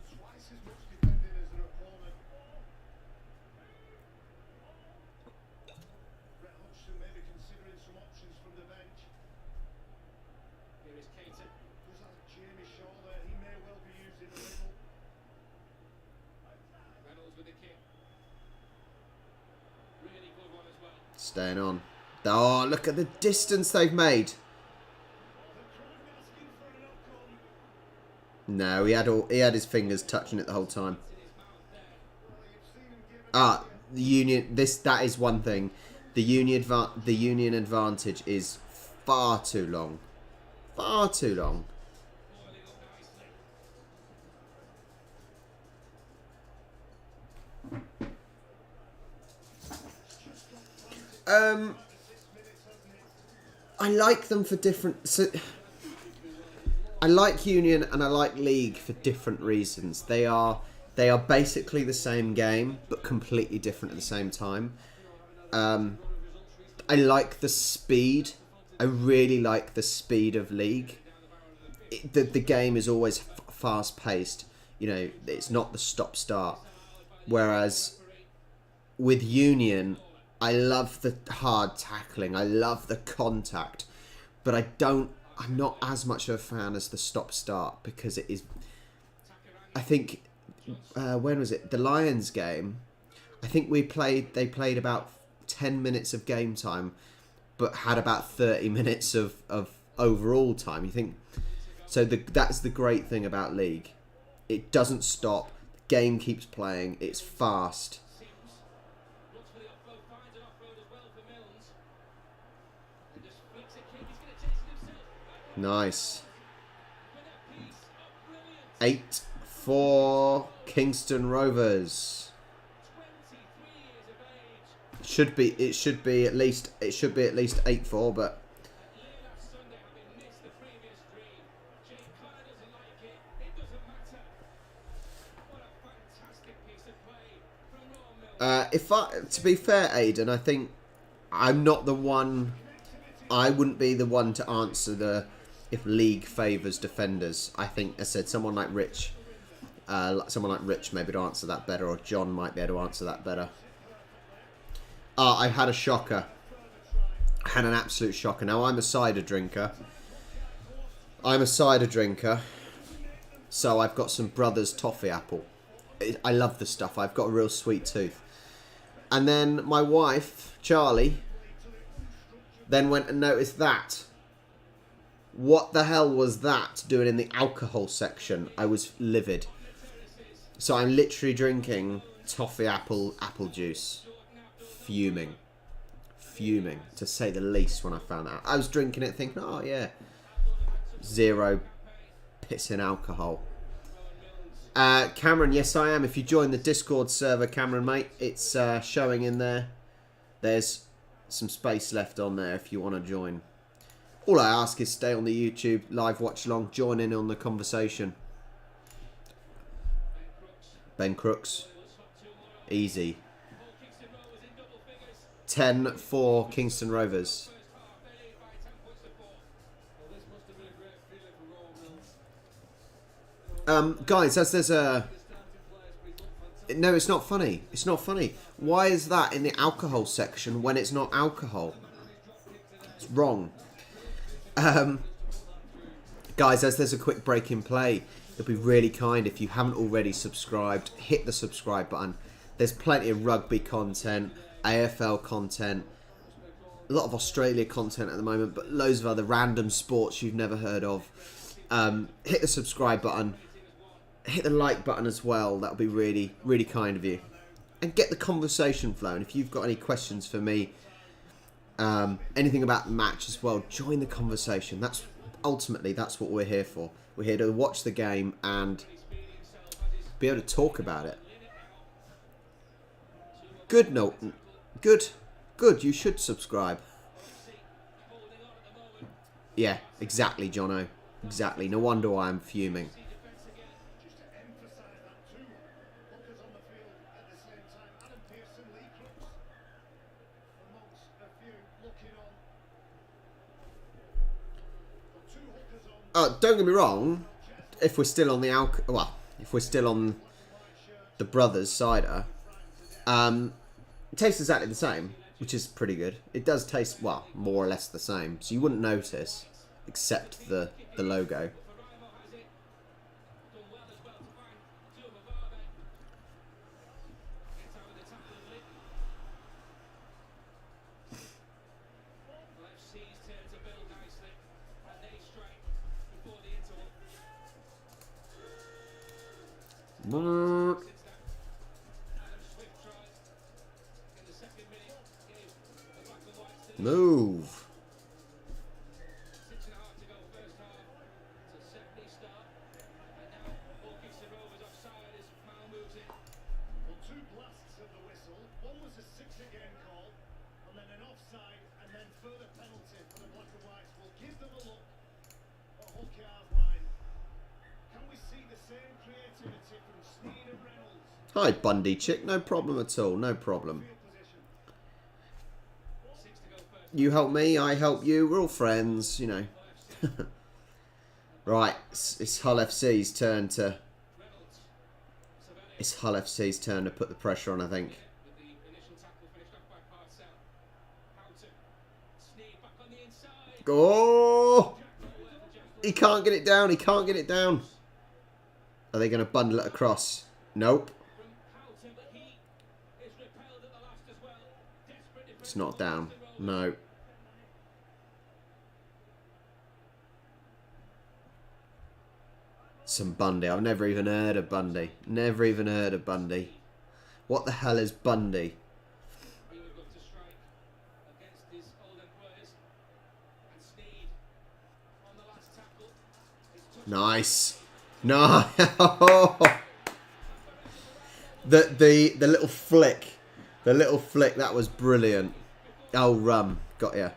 Staying on. Oh, look at the distance they've made. No, he had his fingers touching it the whole time. The union. That is one thing. The union advantage is far too long. Far too long. I like them for different... I like Union and I like League for different reasons. They are basically the same game, but completely different at the same time. I like the speed. I really like the speed of League. The game is always fast-paced. You know, it's not the stop-start. Whereas with Union... I love the hard tackling. I love the contact. But I'm not as much of a fan as the stop-start because it is... I think... when was it? The Lions game. I think they played about 10 minutes of game time but had about 30 minutes of overall time. You think... So that's the great thing about League. It doesn't stop. The game keeps playing. It's fast. Nice. 8-4 Kingston Rovers. It should be at least 8-4, but to be fair, Aidan, I think I'm not the one. I wouldn't be the one to answer if League favours defenders. I think, as I said, someone like Rich maybe to answer that better, or John might be able to answer that better. I had a shocker. I had an absolute shocker. Now, I'm a cider drinker. So I've got some Brothers Toffee Apple. I love the stuff. I've got a real sweet tooth. And then my wife, Charlie, then went and noticed that. What the hell was that doing in the alcohol section? I was livid. So I'm literally drinking toffee apple juice. Fuming, to say the least, when I found out. I was drinking it thinking, oh yeah, 0 pissing alcohol. Cameron, yes I am. If you join the Discord server, Cameron, mate, it's showing in there. There's some space left on there if you want to join. All I ask is stay on the YouTube live watch along, join in on the conversation. Ben Crooks, easy. 10-4 Kingston Rovers. Guys, as there's a... No, it's not funny. It's not funny. Why is that in the alcohol section when it's not alcohol? It's wrong. Guys, as there's a quick break in play, it'd be really kind if you haven't already subscribed, hit the subscribe button. There's plenty of rugby content, AFL content, a lot of Australia content at the moment, but loads of other random sports you've never heard of. Hit the subscribe button. Hit the like button as well. That would be really, really kind of you. And get the conversation flowing. If you've got any questions for me, anything about the match as well, join the conversation. Ultimately, that's what we're here for. We're here to watch the game and be able to talk about it. Good, Norton. Good. Good. You should subscribe. Yeah, exactly, Jono. Exactly. No wonder why I'm fuming. Don't get me wrong. If we're still on the if we're still on the brothers cider, it tastes exactly the same, which is pretty good. It does taste, well, more or less the same, so you wouldn't notice, except the logo. Move. Hi, Bundy chick. No problem at all. No problem. You help me, I help you. We're all friends, you know. Right, it's Hull FC's turn to... It's Hull FC's turn to put the pressure on, I think. Oh! He can't get it down. He can't get it down. Are they going to bundle it across? Nope. It's not down. No. Some Bundy. I've never even heard of Bundy. Never even heard of Bundy. What the hell is Bundy? Nice. No. the little flick. The little flick, that was brilliant. Oh, rum. Got ya.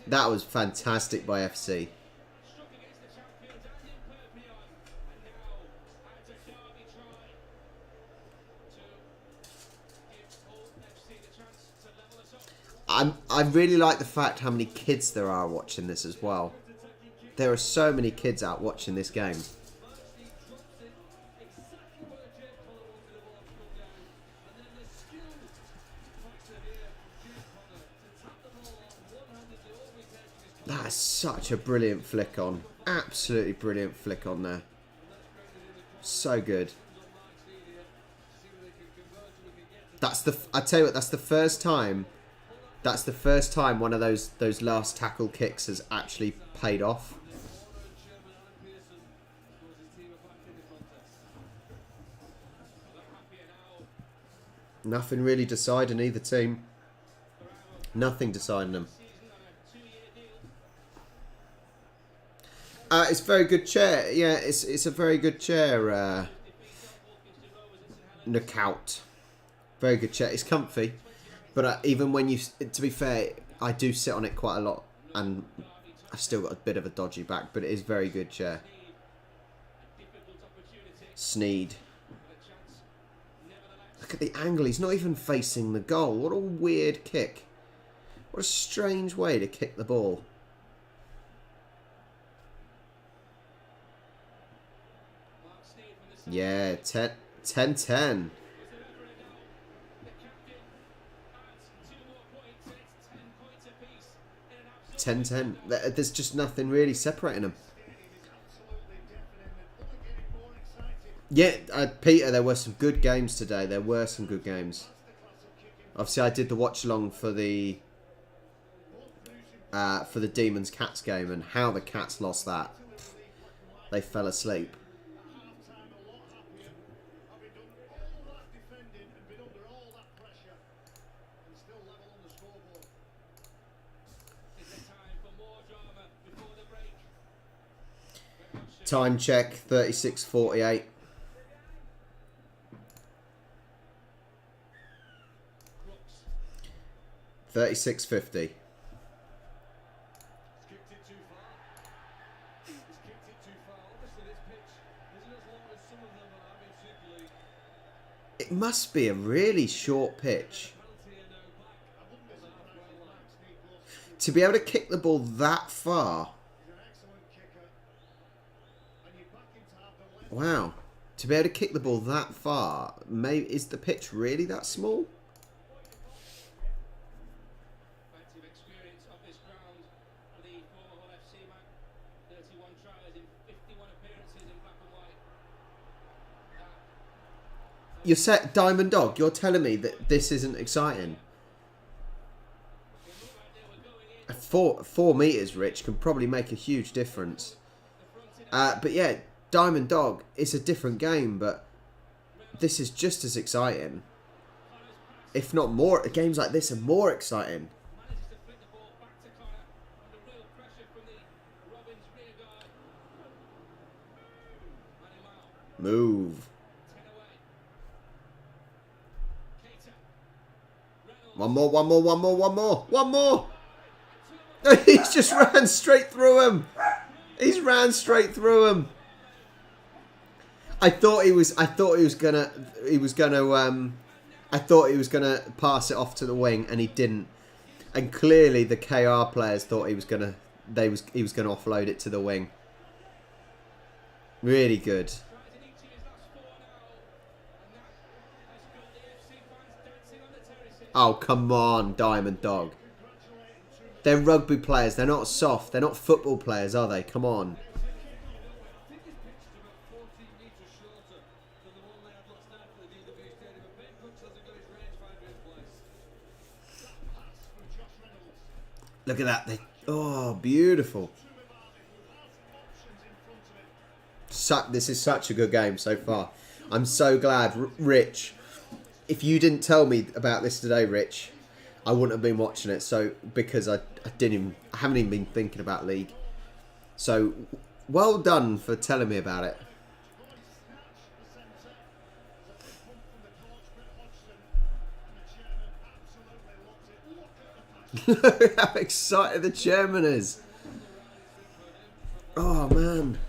That was fantastic by FC. I really like the fact how many kids there are watching this as well. There are so many kids out watching this game. That is such a brilliant flick on. Absolutely brilliant flick on there. So good. I tell you what, that's the first time one of those last tackle kicks has actually paid off. Nothing really deciding either team. Nothing deciding them. It's a very good chair. Yeah, it's a very good chair. Knockout. Very good chair. It's comfy, but even when you, to be fair, I do sit on it quite a lot, and I've still got a bit of a dodgy back. But it is a very good chair. Sneed. Look at the angle. He's not even facing the goal. What a weird kick. What a strange way to kick the ball. Yeah, 10-10. Was there ever a doubt? The captain adds 2 more points, and it's 10 points apiece in an absolute 10-10. There's just nothing really separating them. Yeah, Peter, there were some good games today. There were some good games. Obviously, I did the watch along for the Demons Cats game, and how the Cats lost that. They fell asleep. Time check, 36:48. Crooks. 36:50. Kicked it too far. He's kicked it too far. Obviously, this pitch isn't as long as some of them are in Super League. It must be a really short pitch. Penalty and no back. To be able to kick the ball that far. Wow. To be able to kick the ball that far, is the pitch really that small? Plenty of experience of this ground for the former Hull FC man. 31 tries in 51 appearances in black and white. You're set, Diamond Dog. You're telling me that this isn't exciting. It looked like they were going in. 4 meters, Rich, can probably make a huge difference. But yeah, Diamond Dog, it's a different game, but this is just as exciting. If not more, games like this are more exciting. Manages to flick the ball back to Connor under real pressure from the Robins rear guard. Manny Mile, Move. 10 away. Keita. Reynolds. One more. He's just ran straight through him. He's ran straight through him. I thought he was gonna pass it off to the wing, and he didn't. And clearly the KR players thought he was gonna offload it to the wing. Really good. Tries in each of his last 4 now. And that has got the FC fans dancing on the terraces. Oh, come on, Diamond Dog. They're rugby players. They're not soft. They're not football players, are they? Come on. I think his pitch is about 14 metres shorter than the one they had last night for the DW Stadium. But Ben Brooks hasn't got his rangefinder in place. Look at that. Oh, beautiful. This is such a good game so far. I'm so glad. Rich, if you didn't tell me about this today, Rich, I wouldn't have been watching it. So because I haven't even been thinking about league. So well done for telling me about it. Look how excited the chairman is. Oh man.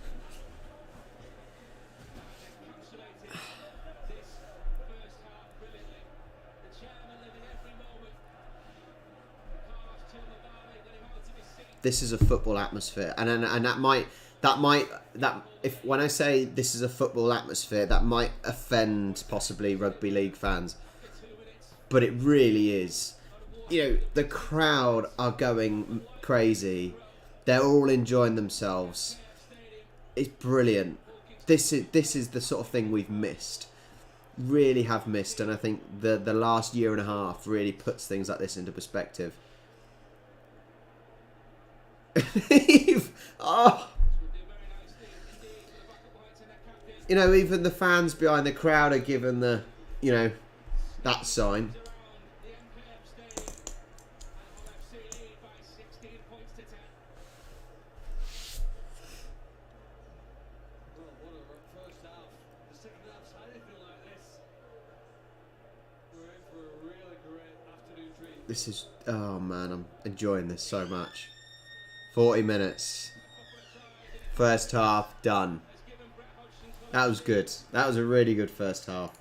This is a football atmosphere, and if when I say this is a football atmosphere, that might offend possibly rugby league fans, but it really is. You know, the crowd are going crazy. They're all enjoying themselves. It's brilliant. This is the sort of thing we've missed. Really have missed, and I think the last year and a half really puts things like this into perspective. Oh. You know, even the fans behind the crowd are given the, you know, that sign. This is, oh man, I'm enjoying this so much. 40 minutes. First half, done. That was good. That was a really good first half.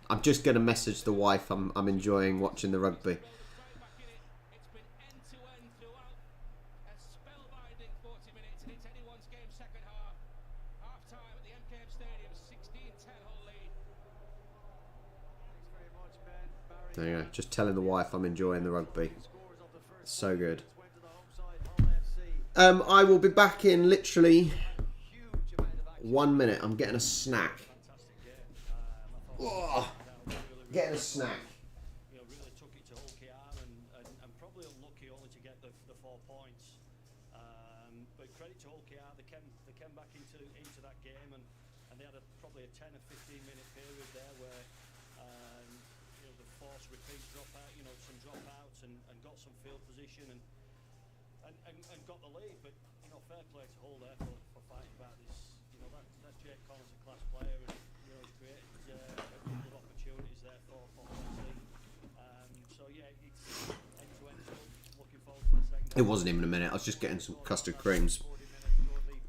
I'm just going to message the wife. I'm enjoying watching the rugby. There you go. Just telling the wife I'm enjoying the rugby. So good. I will be back in literally 1 minute. I'm getting a snack. Oh, getting a snack. Really took it to Hull KR and probably unlucky only to get the 4 points. But credit to Hull KR, they came back into that game and they had probably a 10 or 15 minute period there where the forced repeat dropout, some dropouts and got some field position and got the lead. But fair play to Hull there for fighting back. This, that Jake Connors a class player and he's created a couple of opportunities there for Hull FC. So yeah, it's end to end. Looking forward to the second. It wasn't even a minute. I was just getting some custard creams.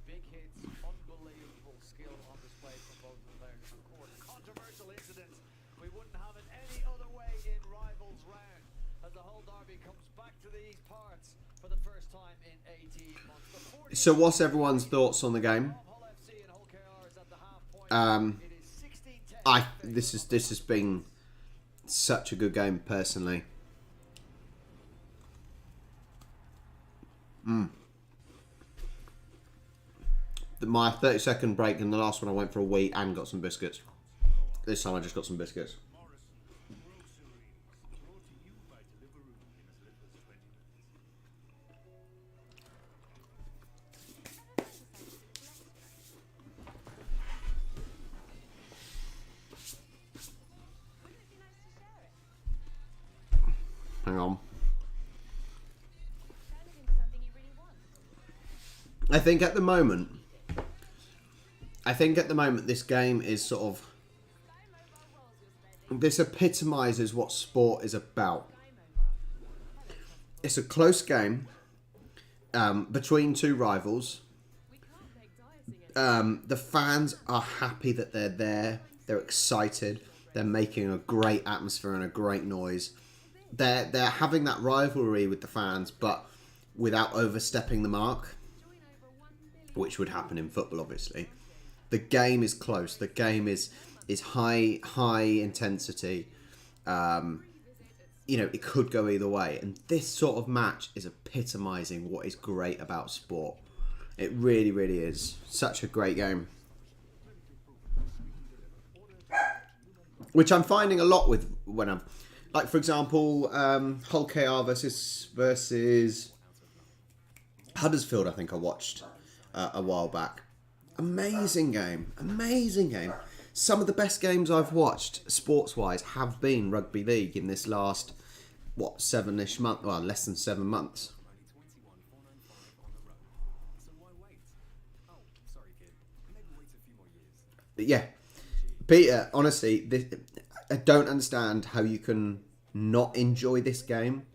Big hits, unbelievable skill on display from both of them there. Of course, controversial incidents. We wouldn't have it any other way in Rivals round as the whole derby comes back to these parts for the first time in 18 months. So what's everyone's thoughts on the game? This has been such a good game personally. My 30-second break in the last one I went for a wheat and got some biscuits. This time I just got some biscuits. Hang on. I think at the moment this game is sort of, this epitomises what sport is about. It's a close game between two rivals. The fans are happy that they're there. They're excited. They're making a great atmosphere and a great noise. They're having that rivalry with the fans, but without overstepping the mark, which would happen in football, obviously. The game is close. The game is high intensity. It could go either way, and this sort of match is epitomising what is great about sport. It really, really is such a great game, which I'm finding a lot with when I'm. Like, for example, Hull KR versus Huddersfield, I think I watched a while back. Amazing game. Amazing game. Some of the best games I've watched, sports-wise, have been rugby league in this last, 7-ish month? Well, less than 7 months. But yeah. Peter, honestly, I don't understand how you can not enjoy this game.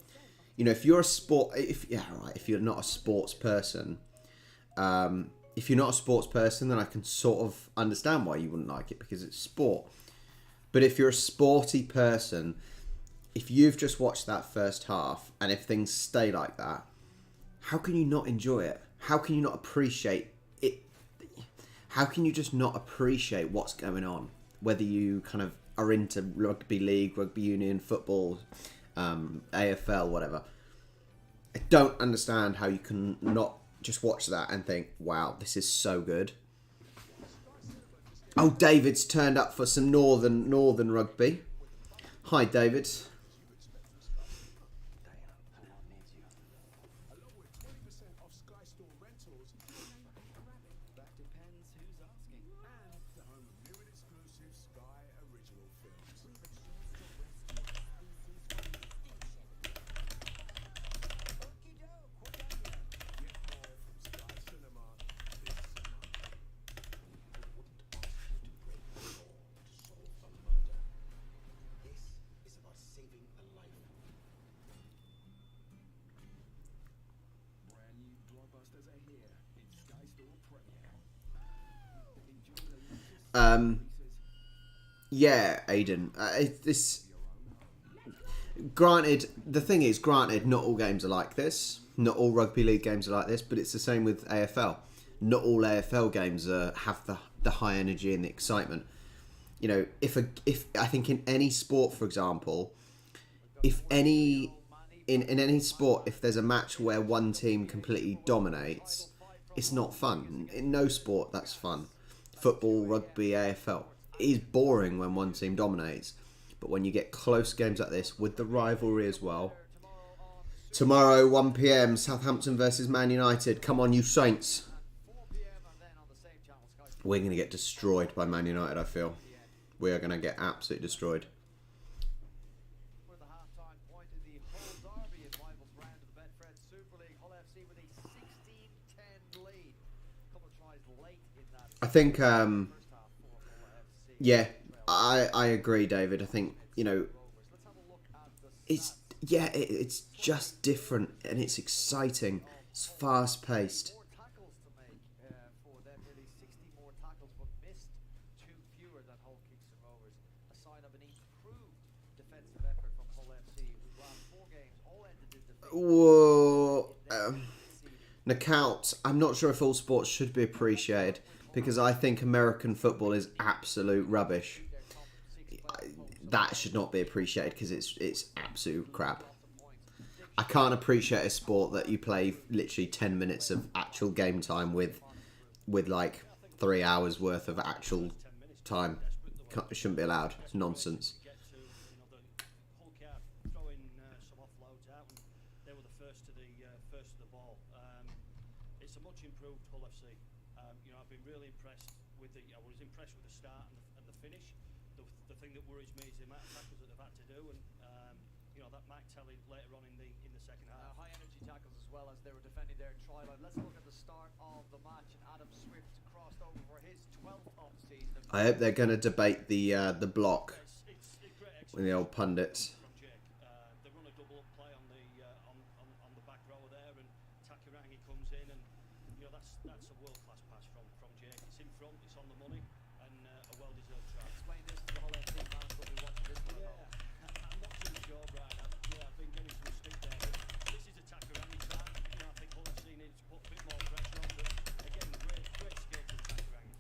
If you're if you're not a sports person, then I can sort of understand why you wouldn't like it because it's sport. But if you're a sporty person, if you've just watched that first half and if things stay like that, how can you not enjoy it? How can you not appreciate it? How can you just not appreciate what's going on? Whether you kind of are into rugby league, rugby union, football, AFL, whatever. I don't understand how you can not just watch that and think, wow, this is so good. Oh, David's turned up for some northern rugby. Hi, David. Yeah, Aiden. Granted, not all games are like this. Not all rugby league games are like this, but it's the same with AFL. Not all AFL games have the high energy and the excitement. If I think in any sport, for example, if any in any sport, if there's a match where one team completely dominates, it's not fun. In no sport that's fun. Football, rugby, AFL. It is boring when one team dominates. But when you get close games like this, with the rivalry as well. Tomorrow, 1 p.m, Southampton versus Man United. Come on, you Saints. We're going to get destroyed by Man United, I feel. We are going to get absolutely destroyed. I think, yeah, I agree, David. I think, you know, it's just different and it's exciting. It's fast paced. Whoa. Knockout. I'm not sure if all sports should be appreciated because I think American football is absolute rubbish. That should not be appreciated because it's absolute crap. I can't appreciate a sport that you play literally 10 minutes of actual game time with like 3 hours worth of actual time. It shouldn't be allowed. It's nonsense. Improved Hull FC. You know, I've been really impressed with I was impressed with the start and the finish. The thing that worries me is the amount of tackles that they've had to do, and you know that might tell it later on in the second half. High energy tackles as well as they were defending their try line. Let's look at the start of the match. Adam Swift crossed over for his 12th of season. I hope they're going to debate the block with the old pundits. They run a double up play on the back row there, and Takirangi comes in, and you know that's a world class pass from Jake. It's in front, it's on the money, and a well deserved try. Explain this to the whole FC fans when we watch this one. I'm not too sure, Brian. I've been getting some stick there, but this is a Takirangi try. You know, I think Hull FC needs to put a bit more pressure on, but again, great skill from Takirangi.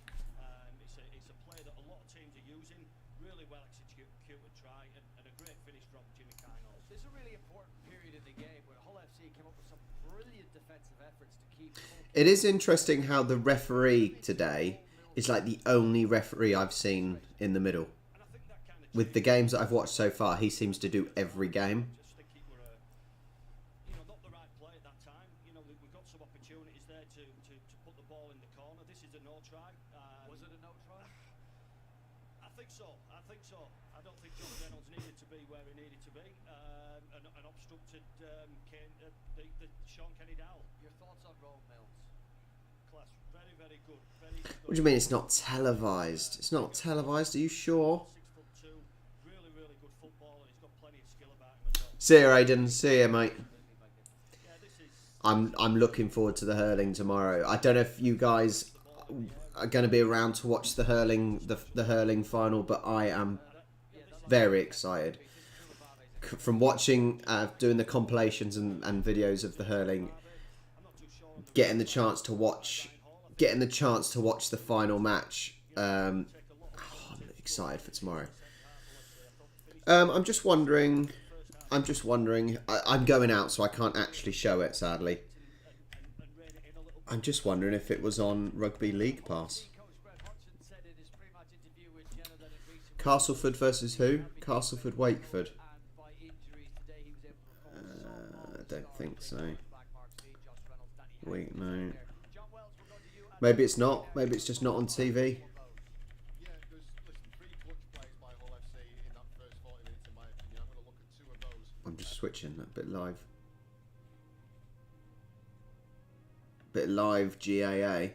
It's a play that a lot of teams are using. Really well executed try, and a great finish from Jimmy Kino. This is a really important period in the game where Hull FC came up with some brilliant defensive efforts to keep. It is interesting how the referee today is like the only referee I've seen in the middle. With the games that I've watched so far, he seems to do every game. Just think it were not the right play at that time. You know, we've got some opportunities there to put the ball in the corner. This is a no try. Was it a no try? I think so. I don't think John Reynolds needed to be where he needed to be, and obstructed the Sean Kenny Dowell. Your thoughts on Rowan Mills? Class, very, very good. Very good. What do you mean it's not televised? It's not televised, are you sure? 6'2", really, really good footballer. He's got plenty of skill about him as well. See you, Aiden. See you, mate. Yeah, this is. I'm looking forward to the hurling tomorrow. I don't know if you guys are going to be around to watch the hurling final, but I am very excited. From watching, doing the compilations and videos of the hurling, getting the chance to watch the final match. I'm excited for tomorrow. I'm just wondering. I'm going out, so I can't actually show it, sadly. I'm just wondering if it was on Rugby League Pass. Castleford versus who? Castleford Wakeford. I don't think so. Wait, no. Maybe it's not. Maybe it's just not on TV. I'm just switching a bit live. Bit live GAA.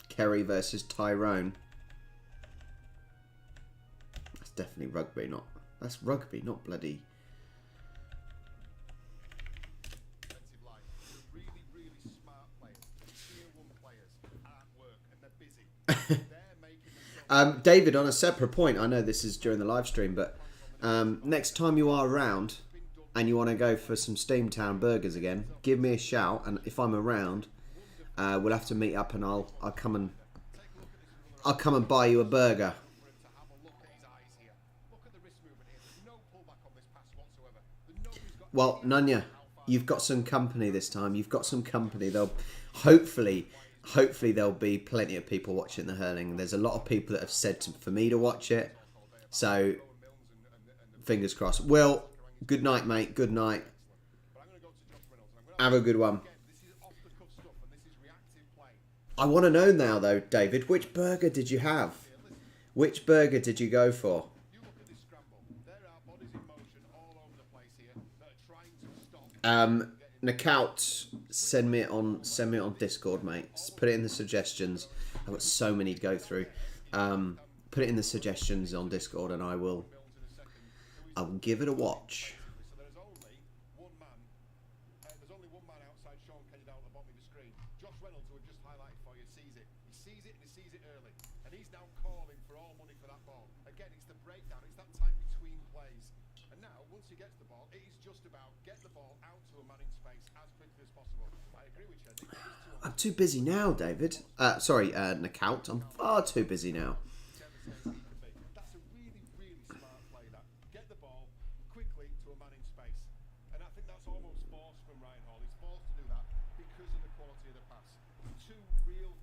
Kerry versus Tyrone. That's definitely rugby, not. That's rugby, not bloody. David, on a separate point, I know this is during the live stream, but next time you are around and you want to go for some Steamtown burgers again, give me a shout, and if I'm around, we'll have to meet up, and I'll come and buy you a burger. Well, Nanya, you've got some company this time. You've got some company. They'll hopefully there'll be plenty of people watching the hurling. There's a lot of people that have said for me to watch it. So, fingers crossed. Will, good night, mate. Good night. Have a good one. I want to know now, though, David, which burger did you have? Which burger did you go for? Knockout, send me it on Discord, mate. Just put it in the suggestions. I've got so many to go through. Put it in the suggestions on Discord, and I'll give it a watch. I'm too busy now, David. Sorry, Knockout. I'm far too busy now. That's a really, really smart play, that. Get the ball quickly to a man in space. And I think that's almost forced from Ryan Hall. He's forced to do that because of the quality of the pass. Two real...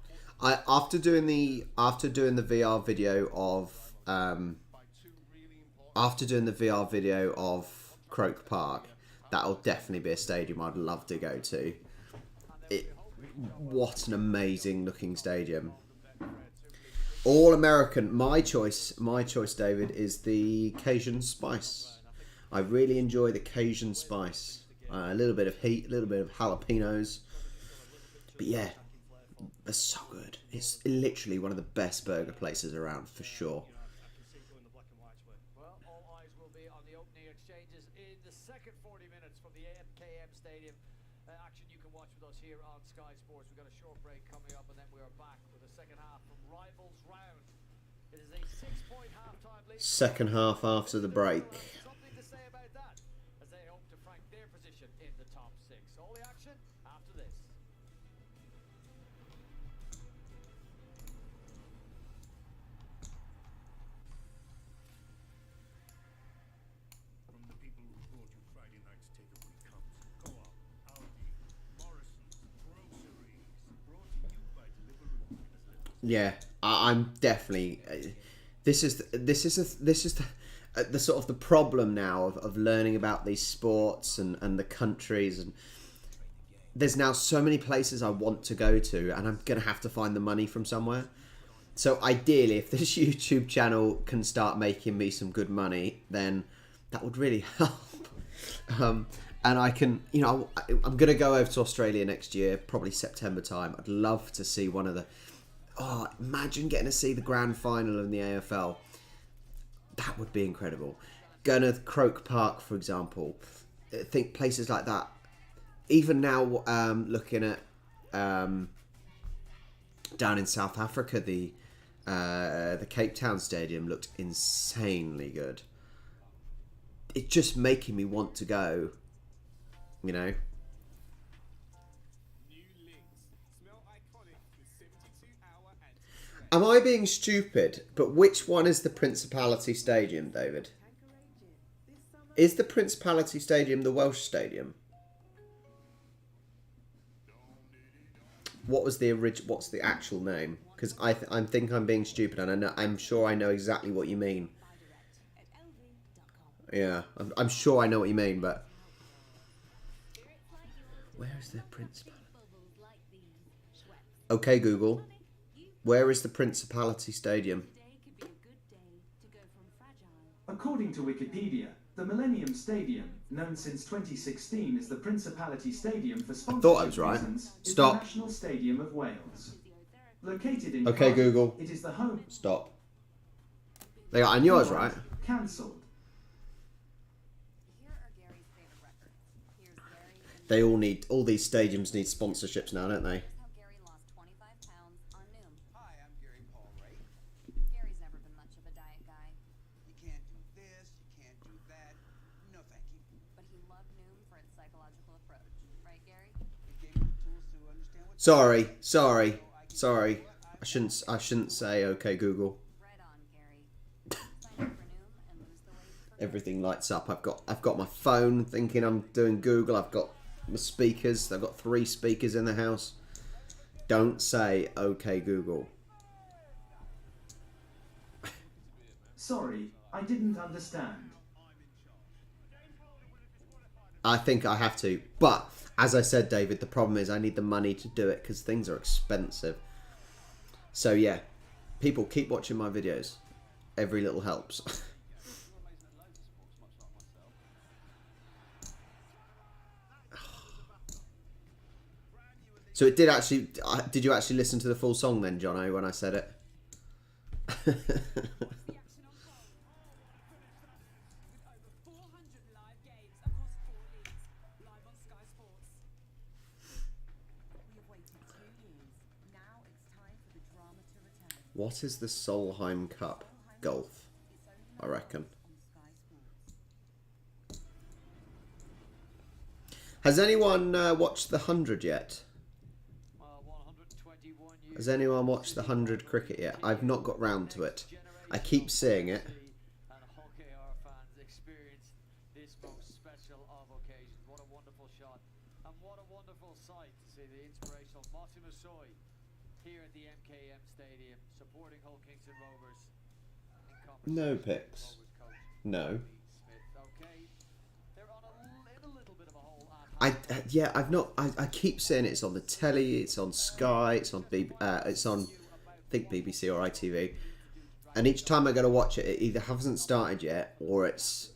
After doing the VR video of Croke Park, that'll definitely be a stadium I'd love to go to. What an amazing looking stadium. All American. My choice, David, is the Cajun Spice. I really enjoy the Cajun Spice. A little bit of heat, a little bit of jalapenos. But yeah, they're so good. It's literally one of the best burger places around, for sure. Well, all eyes will be on the opening exchanges in the second 40 minutes from the MKM Stadium. Action you can watch with us here on Sky Sports. We've got a short break coming up, and then we are back with the second half from Rivals Round. It is a 6-point halftime lead. Second half after the break. Something to say about that, as they hope to frank their position in the top 6. All the action after this. From the people who brought you Friday night's takeaway comes Co-op, Aldi, Morrison's, Groceries, brought to you by Deliveroo. Yeah, I'm definitely. This is the sort of the problem now of learning about these sports and the countries, and there's now so many places I want to go to, and I'm gonna have to find the money from somewhere. So ideally, if this YouTube channel can start making me some good money, then that would really help. And I can, I'm gonna go over to Australia next year, probably September time. I'd love to see one of the. Oh, imagine getting to see the grand final in the AFL. That would be incredible. Going to Croke Park, for example. I think places like that. Even now, looking at down in South Africa, the Cape Town Stadium looked insanely good. It's just making me want to go. You know. Am I being stupid? But which one is the Principality Stadium, David? Is the Principality Stadium the Welsh Stadium? What was the What's the actual name? Because I think I'm being stupid, and I'm sure I know exactly what you mean. Yeah, I'm sure I know what you mean, but where is the Principality? Okay, Google. Where is the Principality Stadium? According to Wikipedia, the Millennium Stadium, known since 2016 as the Principality Stadium for sponsorship thought I was right. reasons, is Stop. the National Stadium of Wales. Located in Okay, Cardiff, Google. it is the home. Stop. There you go. I knew I was right. Cancelled. They all these stadiums need sponsorships now, don't they? Hi, I'm Gary Paul Wright. Gary's never been much of a diet guy. You can't do this, you can't do that. No, thank you. But he loved Noom for its psychological approach. Right, Gary? It gave me the tools to understand what... Sorry. I shouldn't say okay, Google. Right on, Gary. Sign up for Noom and lose the weight everything lights up. I've got my phone thinking I'm doing Google. I've got my speakers. I've got 3 speakers in the house. Don't say okay Google. Sorry, I didn't understand. I think I have to. But, as I said, David, the problem is I need the money to do it because things are expensive. So, yeah. People, keep watching my videos. Every little helps. So it did actually... Did you actually listen to the full song then, Jono, when I said it? The action on goal. With over 400 live games across 4 leagues, live on Sky Sports. We have waited 2 years. Now it's time for the drama to return. What is the Solheim Cup? Golf, I reckon. On Sky Sports. Has anyone watched the 100 yet? 121 years. Has anyone watched the 100 cricket yet? I've not got round to it. I keep seeing it. And Hull KR fans experience this most special of occasions. What a wonderful shot. And what a wonderful sight to see the inspirational Martin Massoy here at the MKM Stadium supporting Hull Kingston Rovers. In No conversation with pics. Rovers coach No. Smith. Okay. They're on in a little bit of a hole at Yeah, I've not. I keep saying it's on the telly. It's on Sky. It's on it's on, I think BBC or ITV. And each time I go to watch it, it either hasn't started yet or it's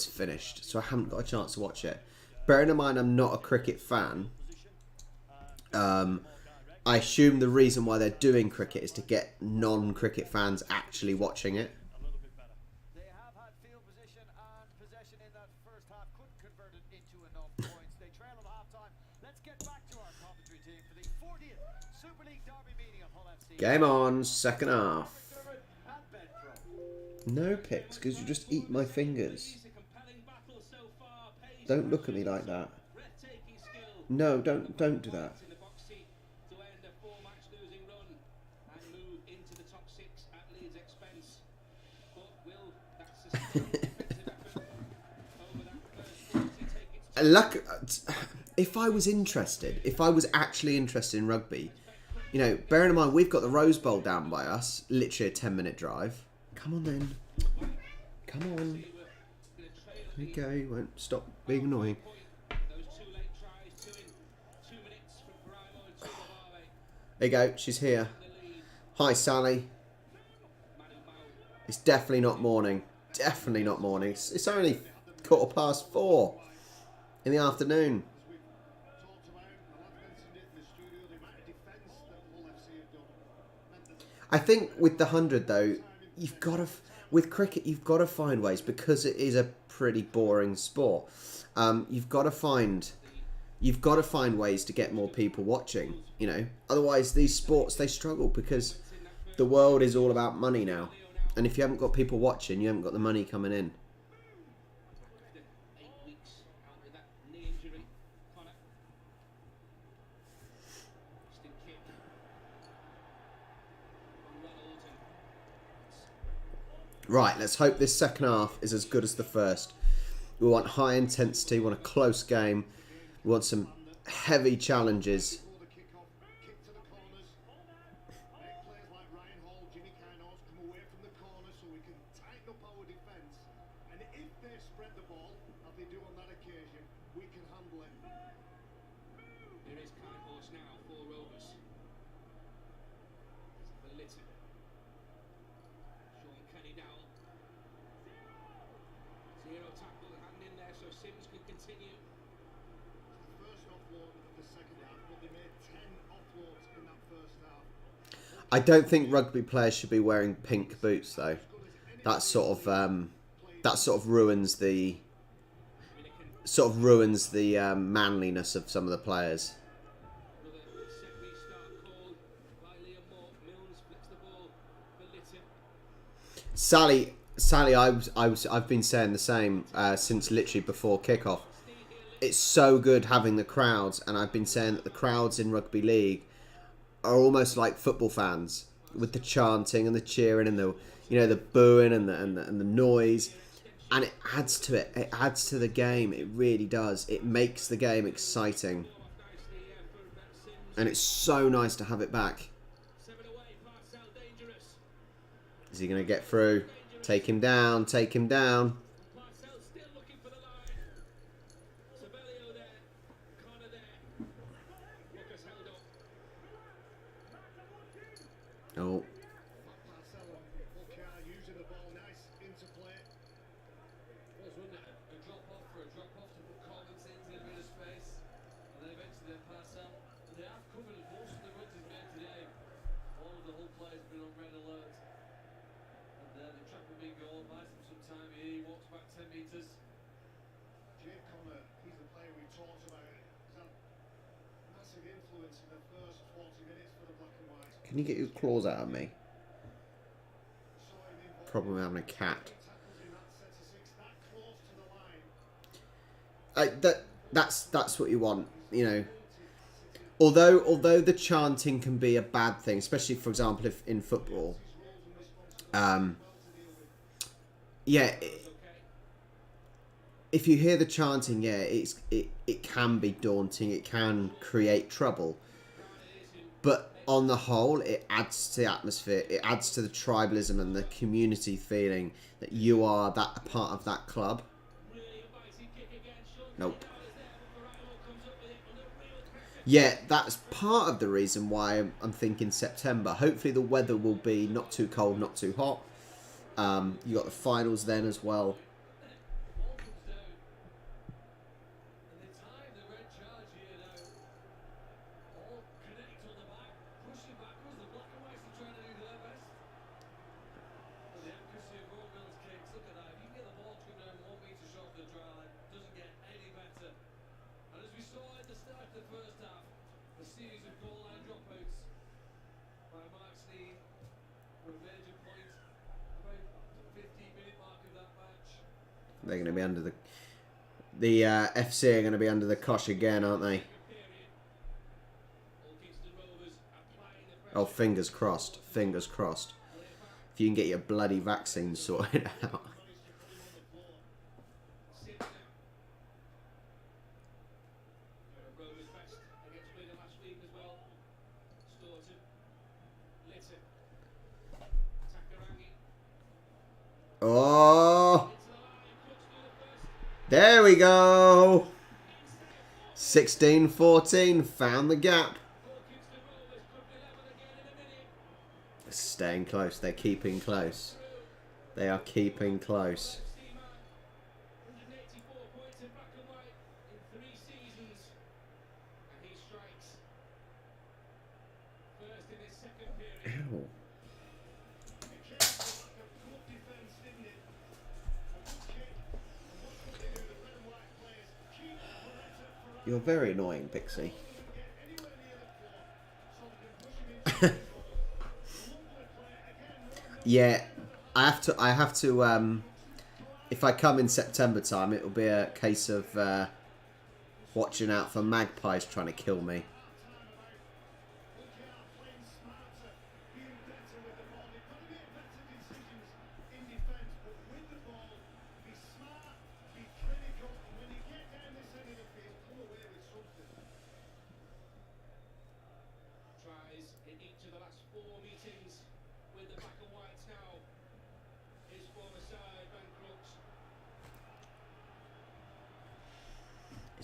finished. So I haven't got a chance to watch it. Bearing in mind I'm not a cricket fan. I assume the reason why they're doing cricket is to get non-cricket fans actually watching it. They have had field position and possession in that first half. Couldn't convert it into enough points. They trail at halftime. Let's get back to our commentary team for the 40th Super League Derby meeting of Hull FC. Game on, second half. McDermott and Ben Pro. No pics, because you just eat my fingers. Don't look at me like that. No, don't do that. In the box seat to end a 4-match losing run and move into the top 6 at Leeds' expense. But will that sustained defensive effort over that first 40 take its Look, if I was interested, if I was actually interested in rugby, you know, bearing in mind we've got the Rose Bowl down by us, literally a 10-minute drive. Come on then. Come on. There you go, you won't stop being annoying. those 2 late tries, 2 in 2 minutes from Parimo and Tubavale There you go, she's here. in the lead. Hi Sally. Manu Bao It's definitely not morning. Definitely not morning. It's only 4:15 in the afternoon. Talked about, the lad mentioned it in the studio, the amount of defence that Hull FC have done. Meant that I think with the 100 though, you've got to, with cricket, you've got to find ways because it is a pretty boring sport. You've got to find ways to get more people watching. You know, otherwise these sports they struggle because the world is all about money now, and if you haven't got people watching, you haven't got the money coming in. after 8 weeks out with that knee injury. Connor. Instant kick. On Reynolds and Right, let's hope this second half is as good as the first. We want high intensity, we want a close game, we want some heavy challenges. before the kick-off, kick to the corners. Make players like Ryan Hall, Jimmy Kainos come away from the corner so we can tighten up our defence. And if they spread the ball, as they do on that occasion, we can handle it. Here is Kai Horse now for Rovers. For Litton. Sean Kenny Dowell. 0 tackle, hand in there so Sims can continue. First offload of the second half, but they made 10 offloads in that first half. I don't think rugby players should be wearing pink boots though. That sort of ruins the manliness of some of the players. Another set restart called by Liam Moore. Milnes flicks the ball for Litton. Sally, I've been saying the same since literally before kickoff. It's so good having the crowds, and I've been saying that the crowds in rugby league are almost like football fans with the chanting and the cheering and the booing and the noise. and it adds to it. It adds to the game. It really does. It makes the game exciting. And it's so nice to have it back. Is he going to get through? Take him down. Take him down. Oh. Using the ball, nice interplay. Was, wouldn't it? A drop off for a drop off to put Collins into a bit of space, and then eventually they pass out. And they have covered most of the runs he's made today. All of the Hull players have been on red alert. And the trap will be goal, buys him some time here. He walks back 10 metres. Jake Connor, he's the player we talked about. He's had massive influence in the first 40 minutes for the black and white. Can you get your claws out of me? Problem with having a cat. That's what you want, you know. Although the chanting can be a bad thing, especially for example if in football. Yeah. If you hear the chanting, yeah, it can be daunting. It can create trouble. But on the whole, it adds to the atmosphere. It adds to the tribalism and the community feeling that you are that a part of that club. Nope. Yeah, that's part of the reason why I'm thinking September. Hopefully the weather will be not too cold, not too hot. You got the finals then as well. They're going to be under the FC are going to be under the cosh again, aren't they? Oh, fingers crossed. Fingers crossed. If you can get your bloody vaccine sorted out. Oh! There we go. 16-14. Found the gap. They're staying close. They're keeping close. They are keeping close. Ow. You're very annoying, Pixie. Yeah, I have to. If I come in September time, it will be a case of watching out for magpies trying to kill me.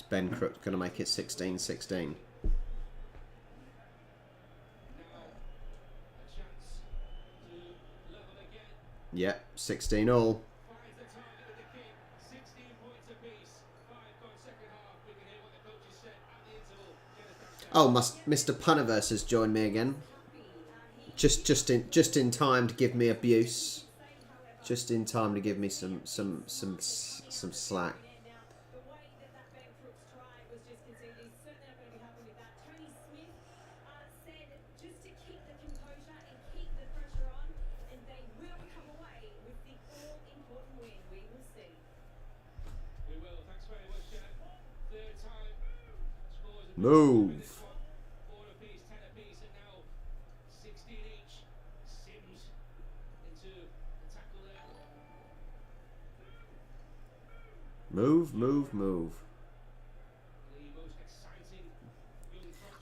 Ben Crook going to make it 16-16. Yep, 16 all. Oh, Mr. Puniverse has joined me again. Just in time to give me abuse. Just in time to give me some slack. Move. Move, move, move.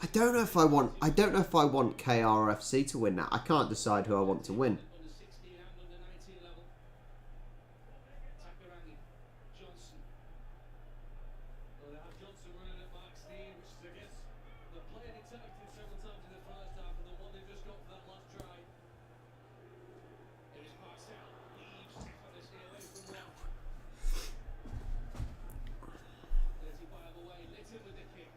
I don't know if I want. I don't know if I want KRFC to win that. I can't decide who I want to win. Under 16 and under 19 level. Takarani, Johnson. Well, they have Johnson running at Mark Steen, which is, I guess, the player they targeted several times in the first half, and the one they've just got for that last try. It is Marcel, leaves effortlessly away from one. 35 away, Litton with the kick.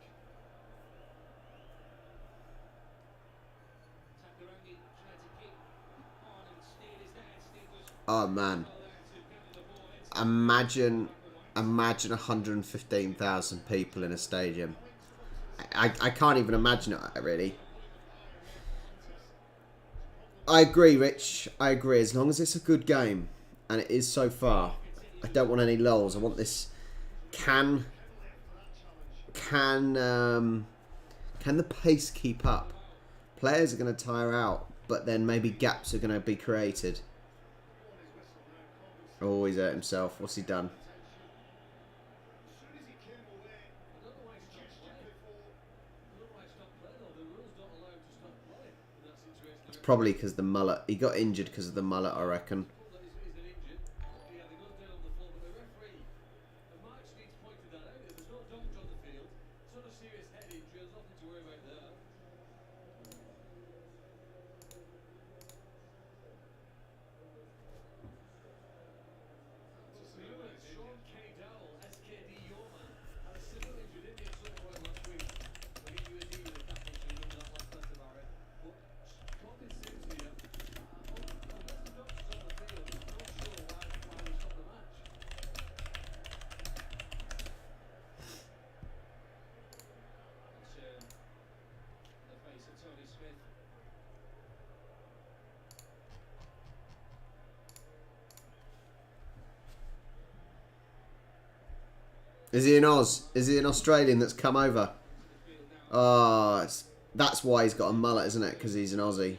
Takarani tried to keep on, and Steen is there. Steen was Oh man, imagine 115,000 people in a stadium. I can't even imagine it really. I agree, Rich. I agree. As long as it's a good game, and it is so far, I don't want any lulls. I want this. Can the pace keep up? Players are going to tire out, but then maybe gaps are going to be created. Oh, he's hurt himself. What's he done? It's probably because the mullet. He got injured because of the mullet, I reckon. Is he an Oz? Is he an Australian that's come over? Oh, that's why he's got a mullet, isn't it? Because he's an Aussie.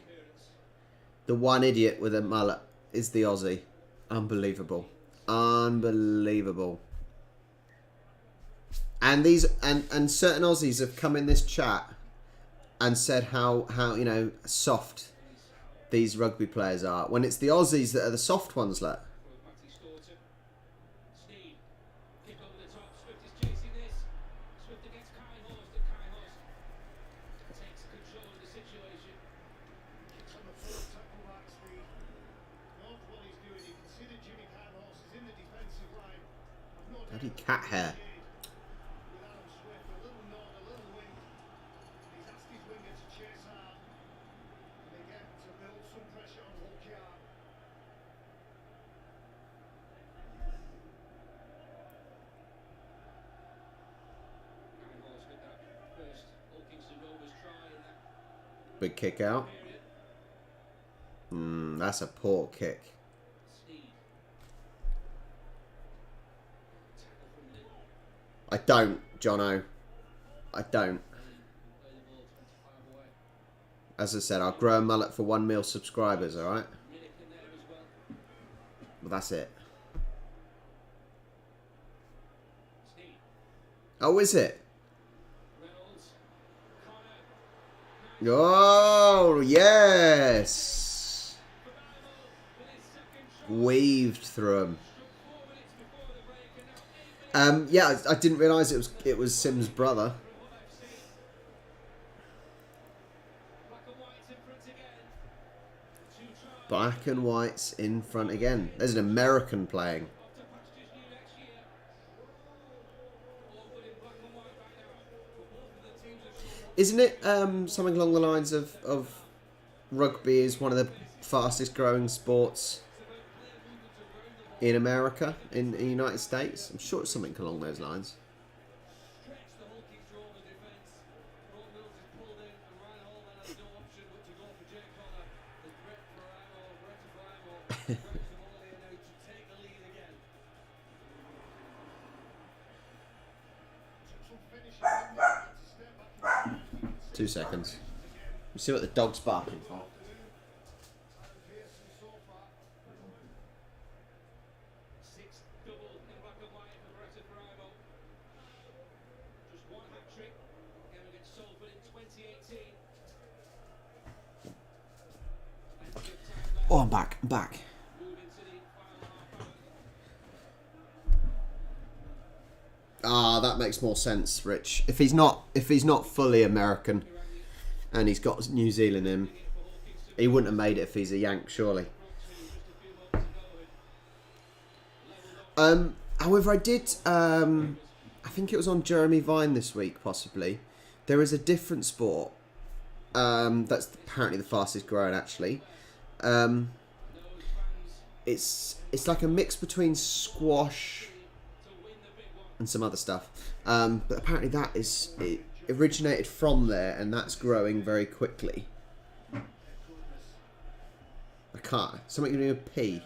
The one idiot with a mullet is the Aussie. Unbelievable. Unbelievable. And these and certain Aussies have come in this chat and said how you know soft these rugby players are. When it's the Aussies that are the soft ones, like. Bloody cat hair. Big kick out. That's a poor kick. I don't, Jono. I don't. As I said, I'll grow a mullet for 1 mil subscribers, alright? Well, that's it. Oh, is it? Oh, yes! Weaved through him. Yeah, I didn't realise it was Sim's brother. Black and white's in front again. There's an American playing. Isn't it something along the lines of rugby is one of the fastest growing sports in America, in the United States? I'm sure it's something along those lines. Two seconds. You see what the dog's barking for. Oh, I'm back. I'm back. Ah, that makes more sense, Rich. If he's not fully American and he's got New Zealand in him, he wouldn't have made it if he's a Yank, surely. However, I did. I think it was on Jeremy Vine this week, possibly. There is a different sport. That's apparently the fastest growing, actually. It's like a mix between squash and some other stuff. But apparently it originated from there, and that's growing very quickly. I can't. Something to do with P.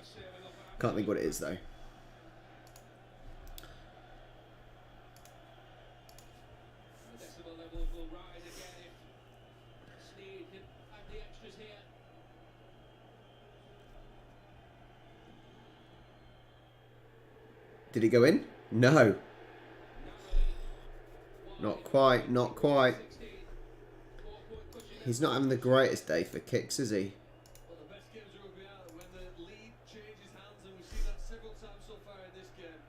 Can't think what it is though. Did he go in? No. Not quite, not quite. He's not having the greatest day for kicks, is he? Well, the best games of rugby are when the lead changes hands, and we've seen that several times so far in this game.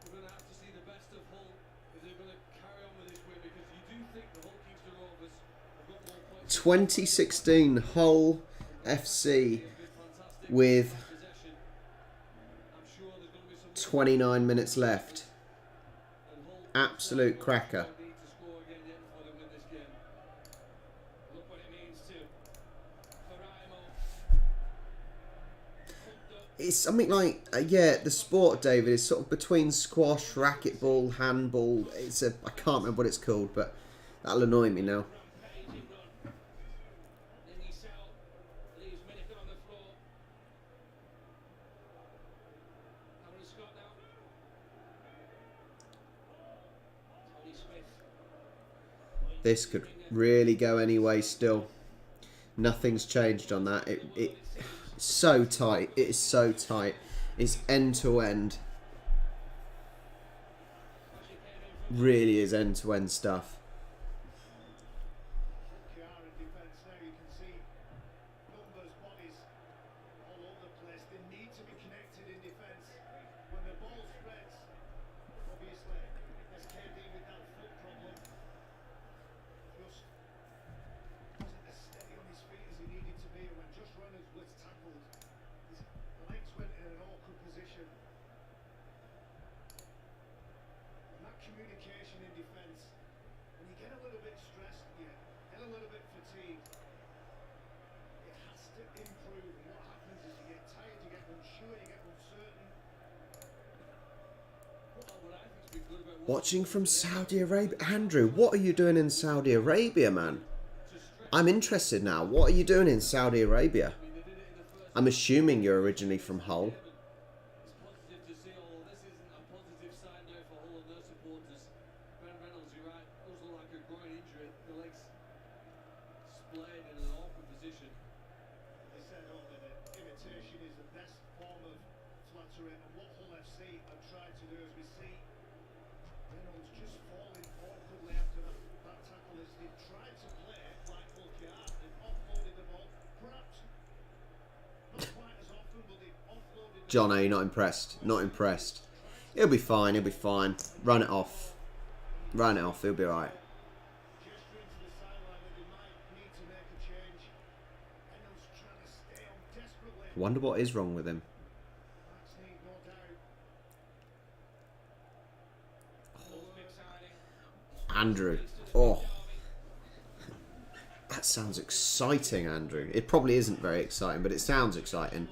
We're going to have to see the best of Hull if they're going to carry on with this win, because you do think the Hull Kingston Rovers have got more points. 2016 Hull FC with 29 minutes left. Absolute cracker. It's something like, yeah, the sport, David, is sort of between squash, racquetball, handball. I can't remember what it's called, but that'll annoy me now. This could really go anyway still. Nothing's changed on that. It's so tight. It is so tight. It's end to end. Really is end to end stuff. Watching from Saudi Arabia. Andrew, what are you doing in Saudi Arabia, man? I'm interested now. What are you doing in Saudi Arabia? I'm assuming you're originally from Hull. John, are you not impressed? Not impressed. He'll be fine, he'll be fine. Run it off. Run it off, he'll be alright. Wonder what is wrong with him. Andrew. Oh. That sounds exciting, Andrew. It probably isn't very exciting, but it sounds exciting.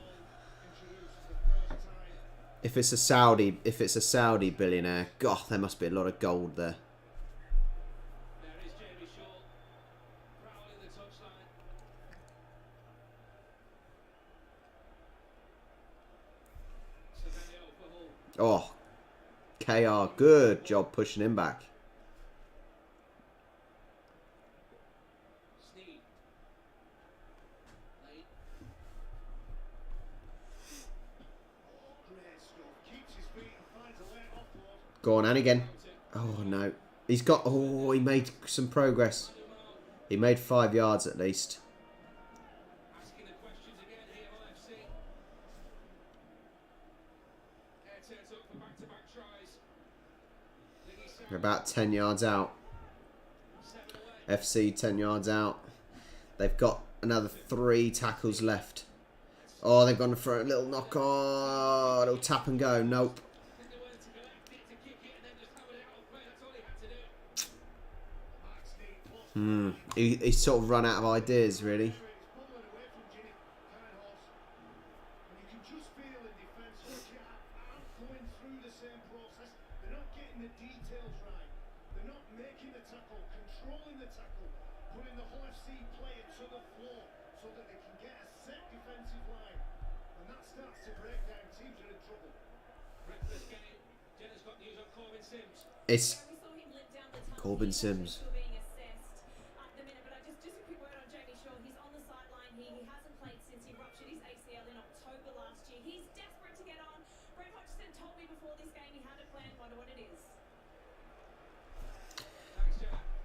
If it's a Saudi billionaire, God, there must be a lot of gold there. Oh, KR, good job pushing him back. Go on, and again. Oh, no. He's got... Oh, he made some progress. He made 5 yards at least. turns up for back-to-back tries. They're about 10 yards out. 7 away. FC 10 yards out. They've got another 3 tackles left. Oh, they've gone for a little knock on. A little tap and go. Nope. I think they wanted to collect it, to kick it, and then just hammer it out of play. That's all he had to do. He's sort of run out of ideas, really. It's Corbin Sims.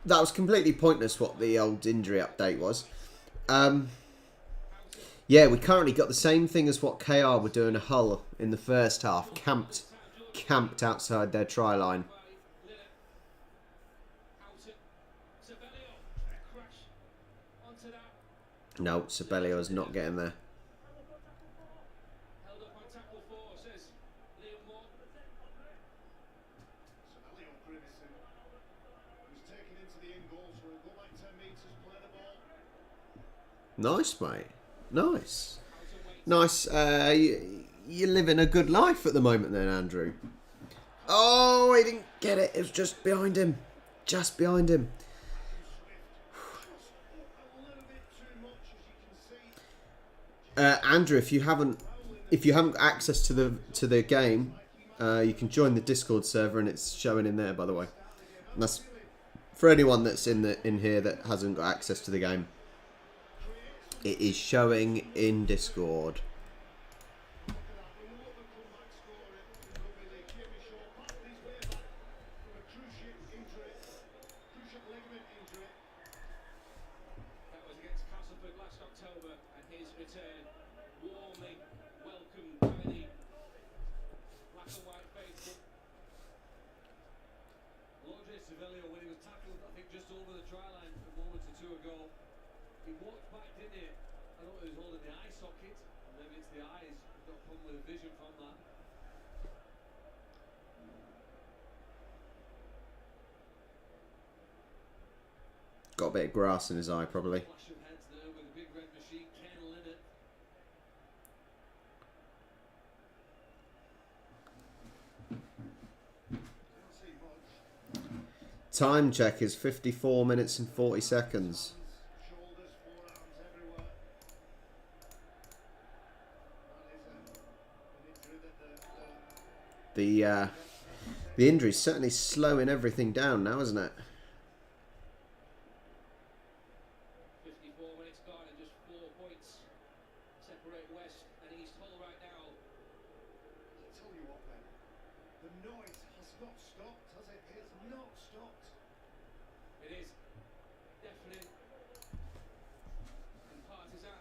That was completely pointless what the old injury update was. Yeah, we currently got the same thing as what KR were doing at Hull in the first half. Camped outside their try line. No, Sabellio's not getting there. Held up on tackle 4, says Liam Moore. Sabellio Grimison was taken into the end goal, so he'll go back 10 metres, play the ball. Nice, mate. Nice. Nice. You're living a good life at the moment then, Andrew. Oh, he didn't get it. It was just behind him. Just behind him. Andrew, if you haven't got access to the game, you can join the Discord server, and it's showing in there, by the way. And that's for anyone that's in here that hasn't got access to the game. It is showing in Discord. Got a bit of grass in his eye, probably. Time check is 54 minutes and 40 seconds. The injury's certainly slowing everything down now, isn't it? 54 minutes gone and just 4 points separate West and East Hull right now. I tell you what, Ben, the noise has not stopped, has it? It has not stopped. It is definite and partisan.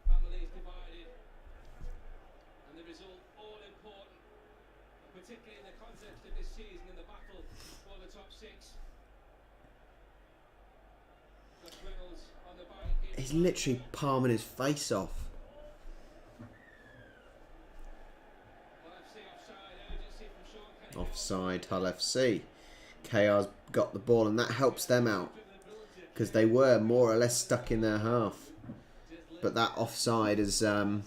Families divided, and the result all important, particularly in the context of this season in the battle for the top 6. He's literally palming his face off. Offside, Hull FC. KR's got the ball, and that helps them out because they were more or less stuck in their half. But that offside is oh,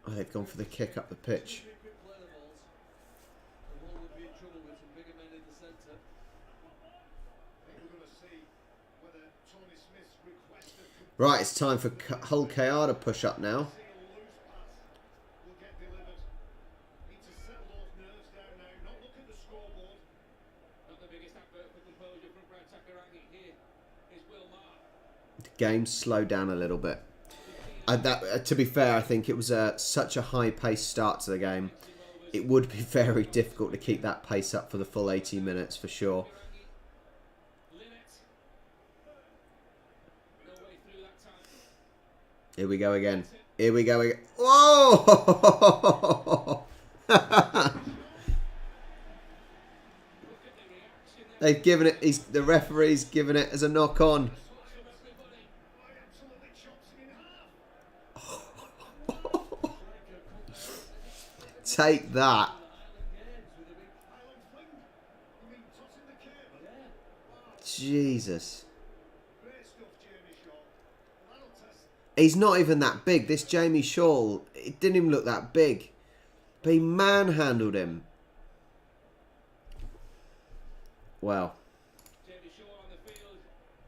they've gone for the kick up the pitch. Right, it's time for Hull KR to push up now. The game slowed down a little bit. To be fair, I think it was such a high-paced start to the game. It would be very difficult to keep that pace up for the full 80 minutes for sure. Here we go again. Here we go again. Whoa! They've given it. The referee's given it as a knock on. Take that. Jesus. He's not even that big. This Jamie Shaw, it didn't even look that big. But he manhandled him. Well. Jamie Shaw on the field.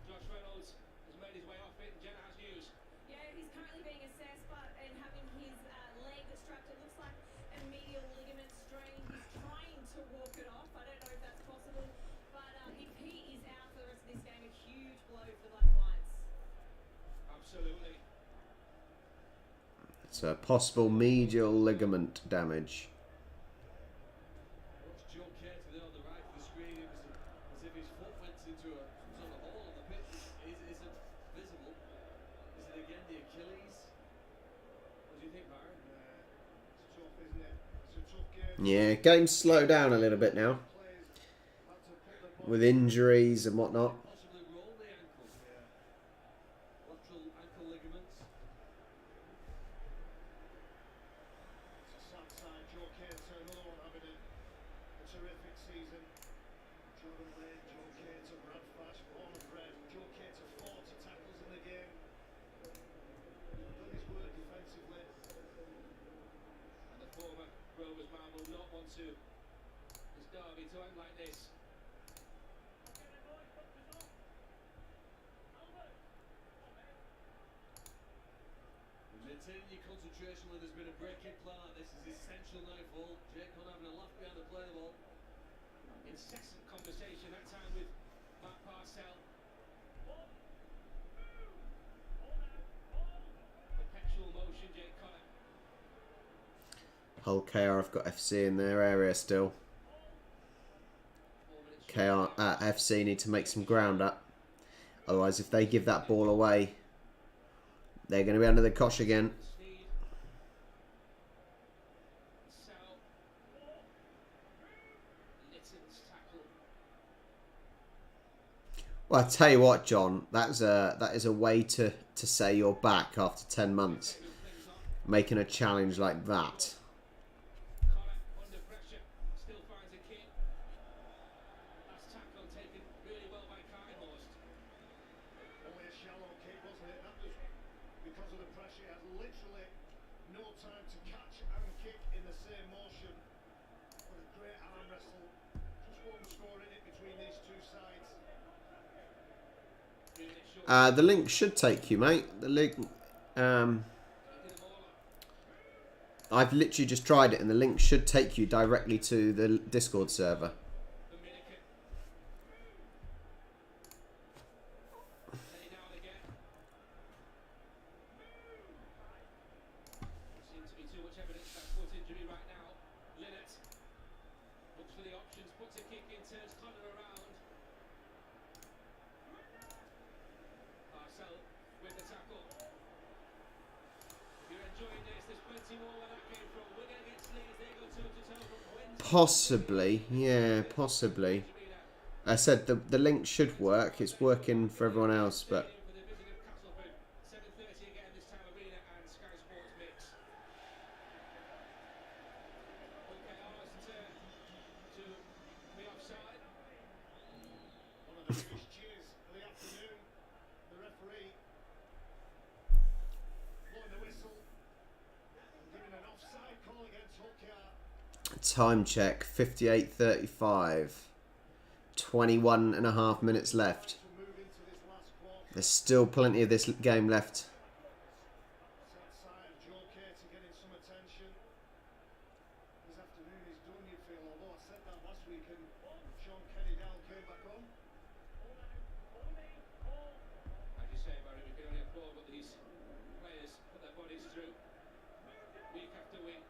Josh Reynolds has made his way off it. Jenna has news. Yeah, he's currently being assessed, but and having his leg strapped, it looks like a medial ligament strain. He's trying to walk it off. I don't know if that's possible, but if he is out for the rest of this game, a huge blow for the Black Lions. Absolutely. It's a possible medial ligament damage. What's Joe Cater there on the right of the screen? It was as if his foot went into a sort of hole on the pitch. It isn't visible. Is it again the Achilles? What do you think, Byron? It's tough, isn't it? It's a tough game. Yeah, game's slowed down a little bit now. With injuries and whatnot. Possibly roll the ankle. Lateral ankle ligaments. It's a sad sign. Joe Cater, another one having a terrific season. Jordan Lane, Joe Cater, Brad Fash, Vaughan and Fred. Joe Cater 40 tackles in the game. Done his work defensively. And the former Rovers man will not want to his derby to end like this. Maintaining your concentration when there's been a break in play like this is essential now for Jake Hunt having a laugh behind the play ball. Incessant conversation that time with Matt Parcell. Perpetual motion, Jake Connor. Hull KR have got FC in their area still. 4 minutes. FC need to make some ground up. Otherwise, if they give that ball away, they're going to be under the cosh again. Sneed. Sal. Litton's tackle. Well, I tell you what, John, that is a way to say you're back after 10 months. Making a challenge like that. Connor under pressure. Still finds a kick. Last tackle taken really well by Kynhorst. Only a shallow kick, wasn't it? That was because of the pressure. He had literally no time to catch and kick in the same motion. What a great arm wrestle. Just one score in it between these two sides. The link should take you, mate. The link. I've literally just tried it, and the link should take you directly to the Discord server. Seems to be too much evidence of that foot injury right now. Linnett looks for the options, puts a kick in, turns Connor around. Parcell with the tackle. If you're enjoying this, there's plenty more where that came from. Wigan against Leeds, they go toe to toe from Wednesday. Possibly, yeah, possibly. I said the link should work. It's working for everyone else, but For the visit of Castleford, 7:30 again this time Arena and Sky Sports Mix. Okay, ours to be offside. One of the biggest cheers of the afternoon. The referee blowing the whistle and giving an offside call against Hull KR. time check 58:35. 21 and a half minutes left. To move into this last quarter. There's still plenty of this game left. Sad side, Joe Cater getting some attention. This afternoon is done, you feel, although I said that last week and Sean Kenny Down came back on. As you say, Barry, we can only applaud what these players put their bodies through week after week.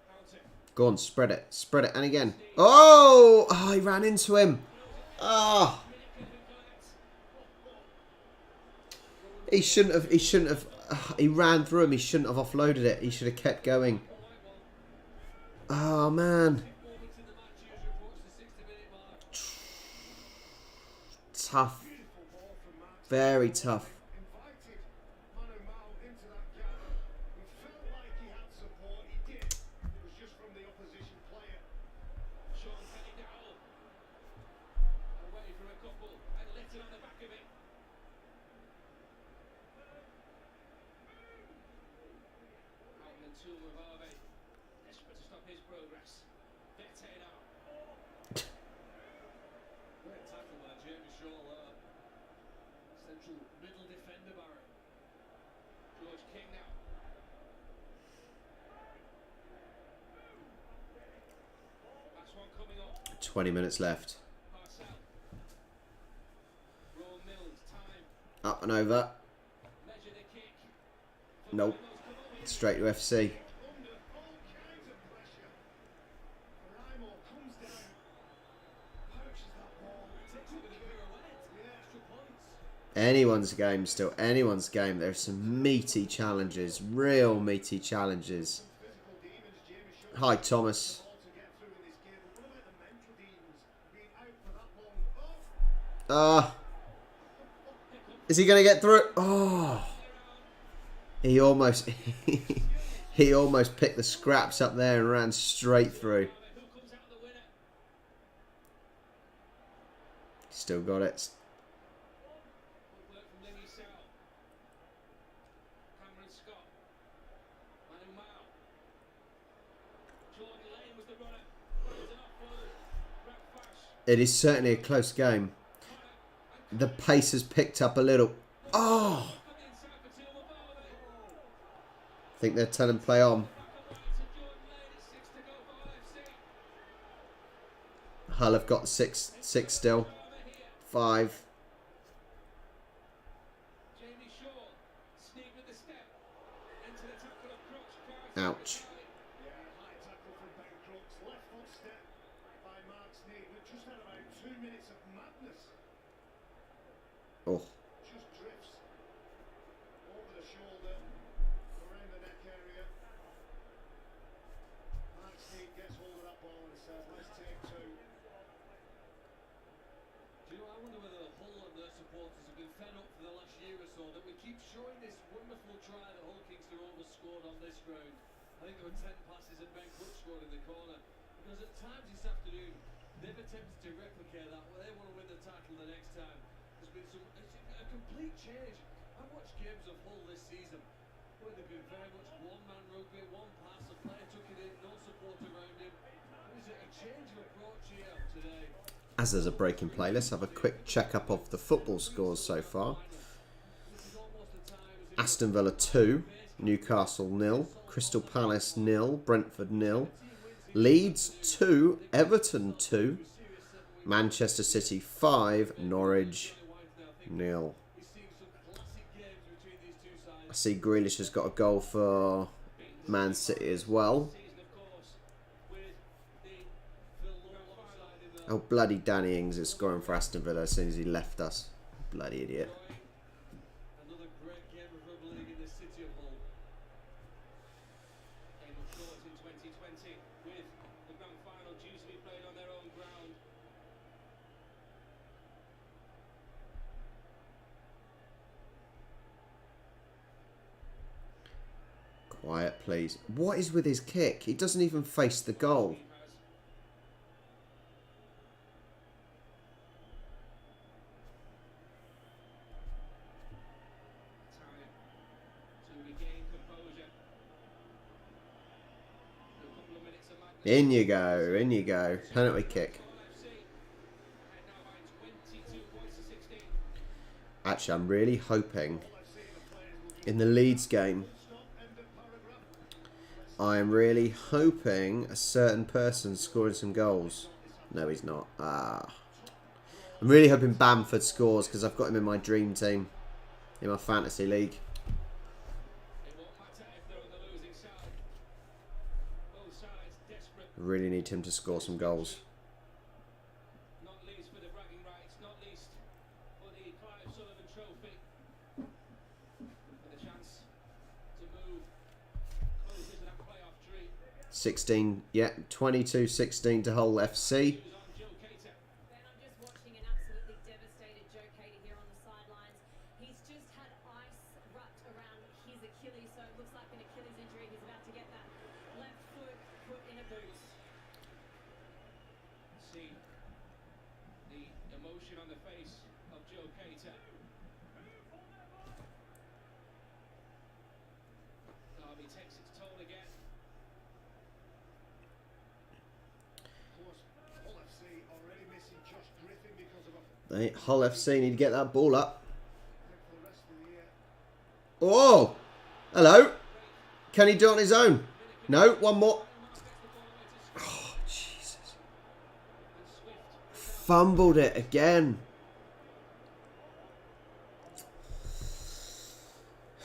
Counter. Go on, spread it. Spread it. And again. Oh! Oh, he ran into him. Ah! He shouldn't have. He shouldn't have. He ran through him. He shouldn't have offloaded it. He should have kept going. Oh man. Tough. Very tough. Invited Manu Mao into that gap. He felt like he had support. He did. It was just from the opposition player. Sean Kenny down. Away from a couple and lit it on the back of it. Out and two with Harvey. Desperate to stop his progress. Vete now. Great tackle by Jamie Shaw there. Central middle defender Barrett. George King now. Last one coming up. 20 minutes left. Parcell. Rowan Mills, time. Up and over. Measure the kick. Nope. Straight to FC. Under all kinds of pressure. Raimo comes down. Poaches that ball. Takes a bit of pirouette. Extra points. Anyone's game still. Anyone's game. There's some meaty challenges. Real meaty challenges. Physical demons, Jamie Shaw. Hi, Thomas. All to get through in this game. But what about the mental demons? Being out for that long. Oh! Is he going to get through? Oh. He almost... he almost picked the scraps up there and ran straight through. Who comes out the winner? Still got it. Good work from Limmy Sal. Cameron Scott. Manu Mao. Jordan Lane was the runner. Runs an offload. Brad Fash. It is certainly a close game. The pace has picked up a little. Oh! From the inside for Tilma Barley. I think they're telling play on. Back of line to Jordan Lane. It's 6 to go for LFC. Hull have got six still. Farmer here. 5. Jamie Shaw. Sneak with the step. Into the tackle of Crooks. Ouch. Yeah, high tackle from Ben Crooks. Left foot step by Mark Sneed. We've just had about 2 minutes of madness. Oh. Just drifts over the shoulder, around the neck area. Mark Sneed gets hold of that ball and says, let's take 2. Do you know, I wonder whether Hull and their supporters have been fed up for the last year or so that we keep showing this wonderful try that Hull Kingston Rovers scored on this ground. I think there were 10 passes that Ben Cook scored in the corner. Because at times this afternoon, they've attempted to replicate that. Well, they want to win the title the next time. There's been a complete change. I've watched games of Hull this season where they've been very much one-man rugby, one pass, a player took it in, no support around him. There's a change of approach here today. As there's a break in play, let's have a quick check-up of the football scores so far. Aston Villa 2, Newcastle 0, Crystal Palace 0, Brentford 0, Leeds 2, Everton 2, Manchester City 5, Norwich 0. I see Grealish has got a goal for Man City as well. Oh, bloody Danny Ings is scoring for Aston Villa as soon as he left us. Bloody idiot. Another great game of rugby league in the city of Hull. Game of shorts in 2020 with the grand final due to be played on their own ground. Quiet, please. What is with his kick? He doesn't even face the goal. Time to regain composure. A couple of minutes of madness. In you go, in you go. Penalty kick. LFC ahead now by 22 points to 16. Actually, I'm really hoping in the Leeds game, I am really hoping a certain person scoring some goals. No, he's not. I'm really hoping Bamford scores because I've got him in my dream team, in my fantasy league. It won't matter if they're on the losing side. Both sides desperate, I really need him to score some goals. not least for the bragging rights, not least for the Clive Sullivan Trophy. 16, yeah, 22-16 to Hull FC. On Joe Cater. Ben, I'm just watching an absolutely devastated Joe Cater here on the sidelines. He's just had ice wrapped around his Achilles, so it looks like an Achilles injury. He's about to get that left foot put in a boot. See the emotion on the face of Joe Cater. Derby takes its toll again. Of course, Hull FC already missing Josh Griffin because of a Hull FC need to get that ball up. for the rest of the year. Oh, hello. Can he do it on his own? No, one more. Oh, Jesus. Fumbled it again.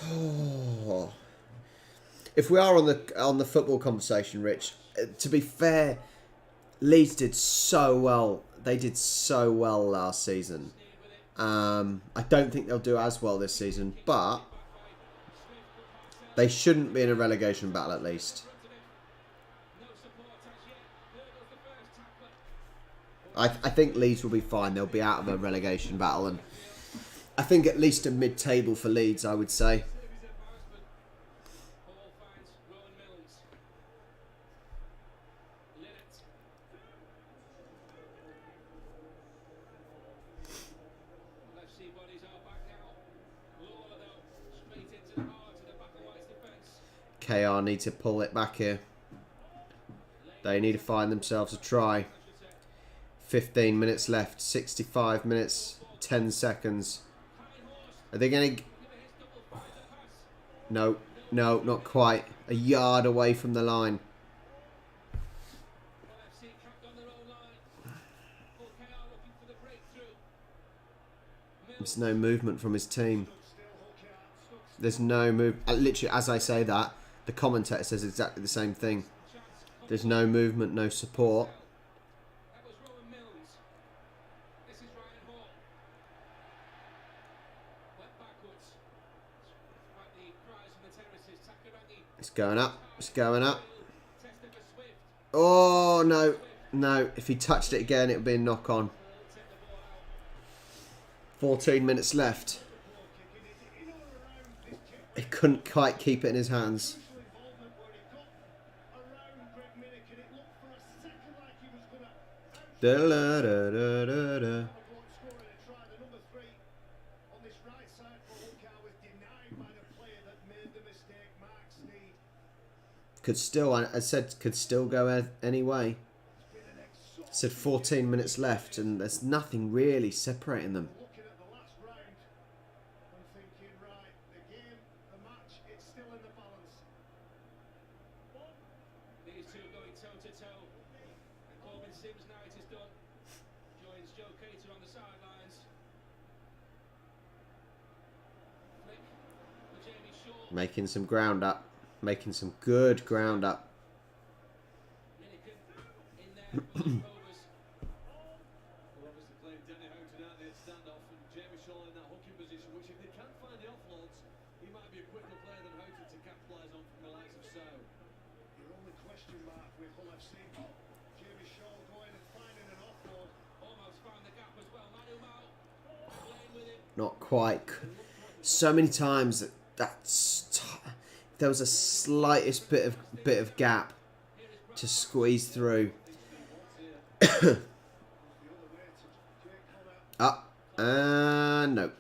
Oh. If we are on the football conversation, Rich, to be fair, Leeds did so well. They did so well last season. I don't think they'll do as well this season, but they shouldn't be in a relegation battle at least. I think Leeds will be fine. They'll be out of a relegation battle, and I think at least a mid-table for Leeds, I would say. Paul finds Rowan Mills. Linnett. Let's see bodies are back now. Lawler though, straight into the heart of the Black and White's defence. KR need to pull it back here. They need to find themselves a try. 15 minutes left. 65 minutes. 10 seconds. Are they going to... No. No, not quite. A yard away from the line. FC capped on their own line. Hull KR looking for the breakthrough. There's no movement from his team. There's no move. Literally, as I say that, the commentator says exactly the same thing. There's no movement, no support. That was Rowan Mills. This is Ryan Hall. Went backwards. Despite the cries from the terraces, Takaragi It's going up. It's going up. tested for Swift. Oh, no. No. If he touched it again, it would be a knock on. Take the ball out. 14 minutes left. He couldn't quite keep it in his hands. Involvement where he got around Greg Minnick and it looked for a second like he was going to Da-la-da-da-da-da. scoring a try. The number 3 on this right side for Hull KR was denied by the player that made the mistake, Mark Sneed. Could still, I said, could still go any way. Been an exhausting Said 14 minutes left, and there's nothing really separating them. looking at the last round and thinking, right, the game, the match, it's still in the balance. These two going toe to toe. And Corbin Sims, now it is done, joins Joe Cater on the sidelines. Flick for Jamie Shaw. Making some ground up. Making some good ground up. Minnigan in there. Rovers. Well, obviously playing Danny Houghton out there at standoff and Jamie Shaw in that hooking position, which if they can find the offloads, he might be a quicker player than Houghton to capitalise on from the likes of Sow. Your only question mark with Hull FC, Jamie Shaw going and finding an offload. Almost found the gap as well. Manu Mao playing with him. Not quite. So many times there was a slightest bit of gap to squeeze through. Up and no.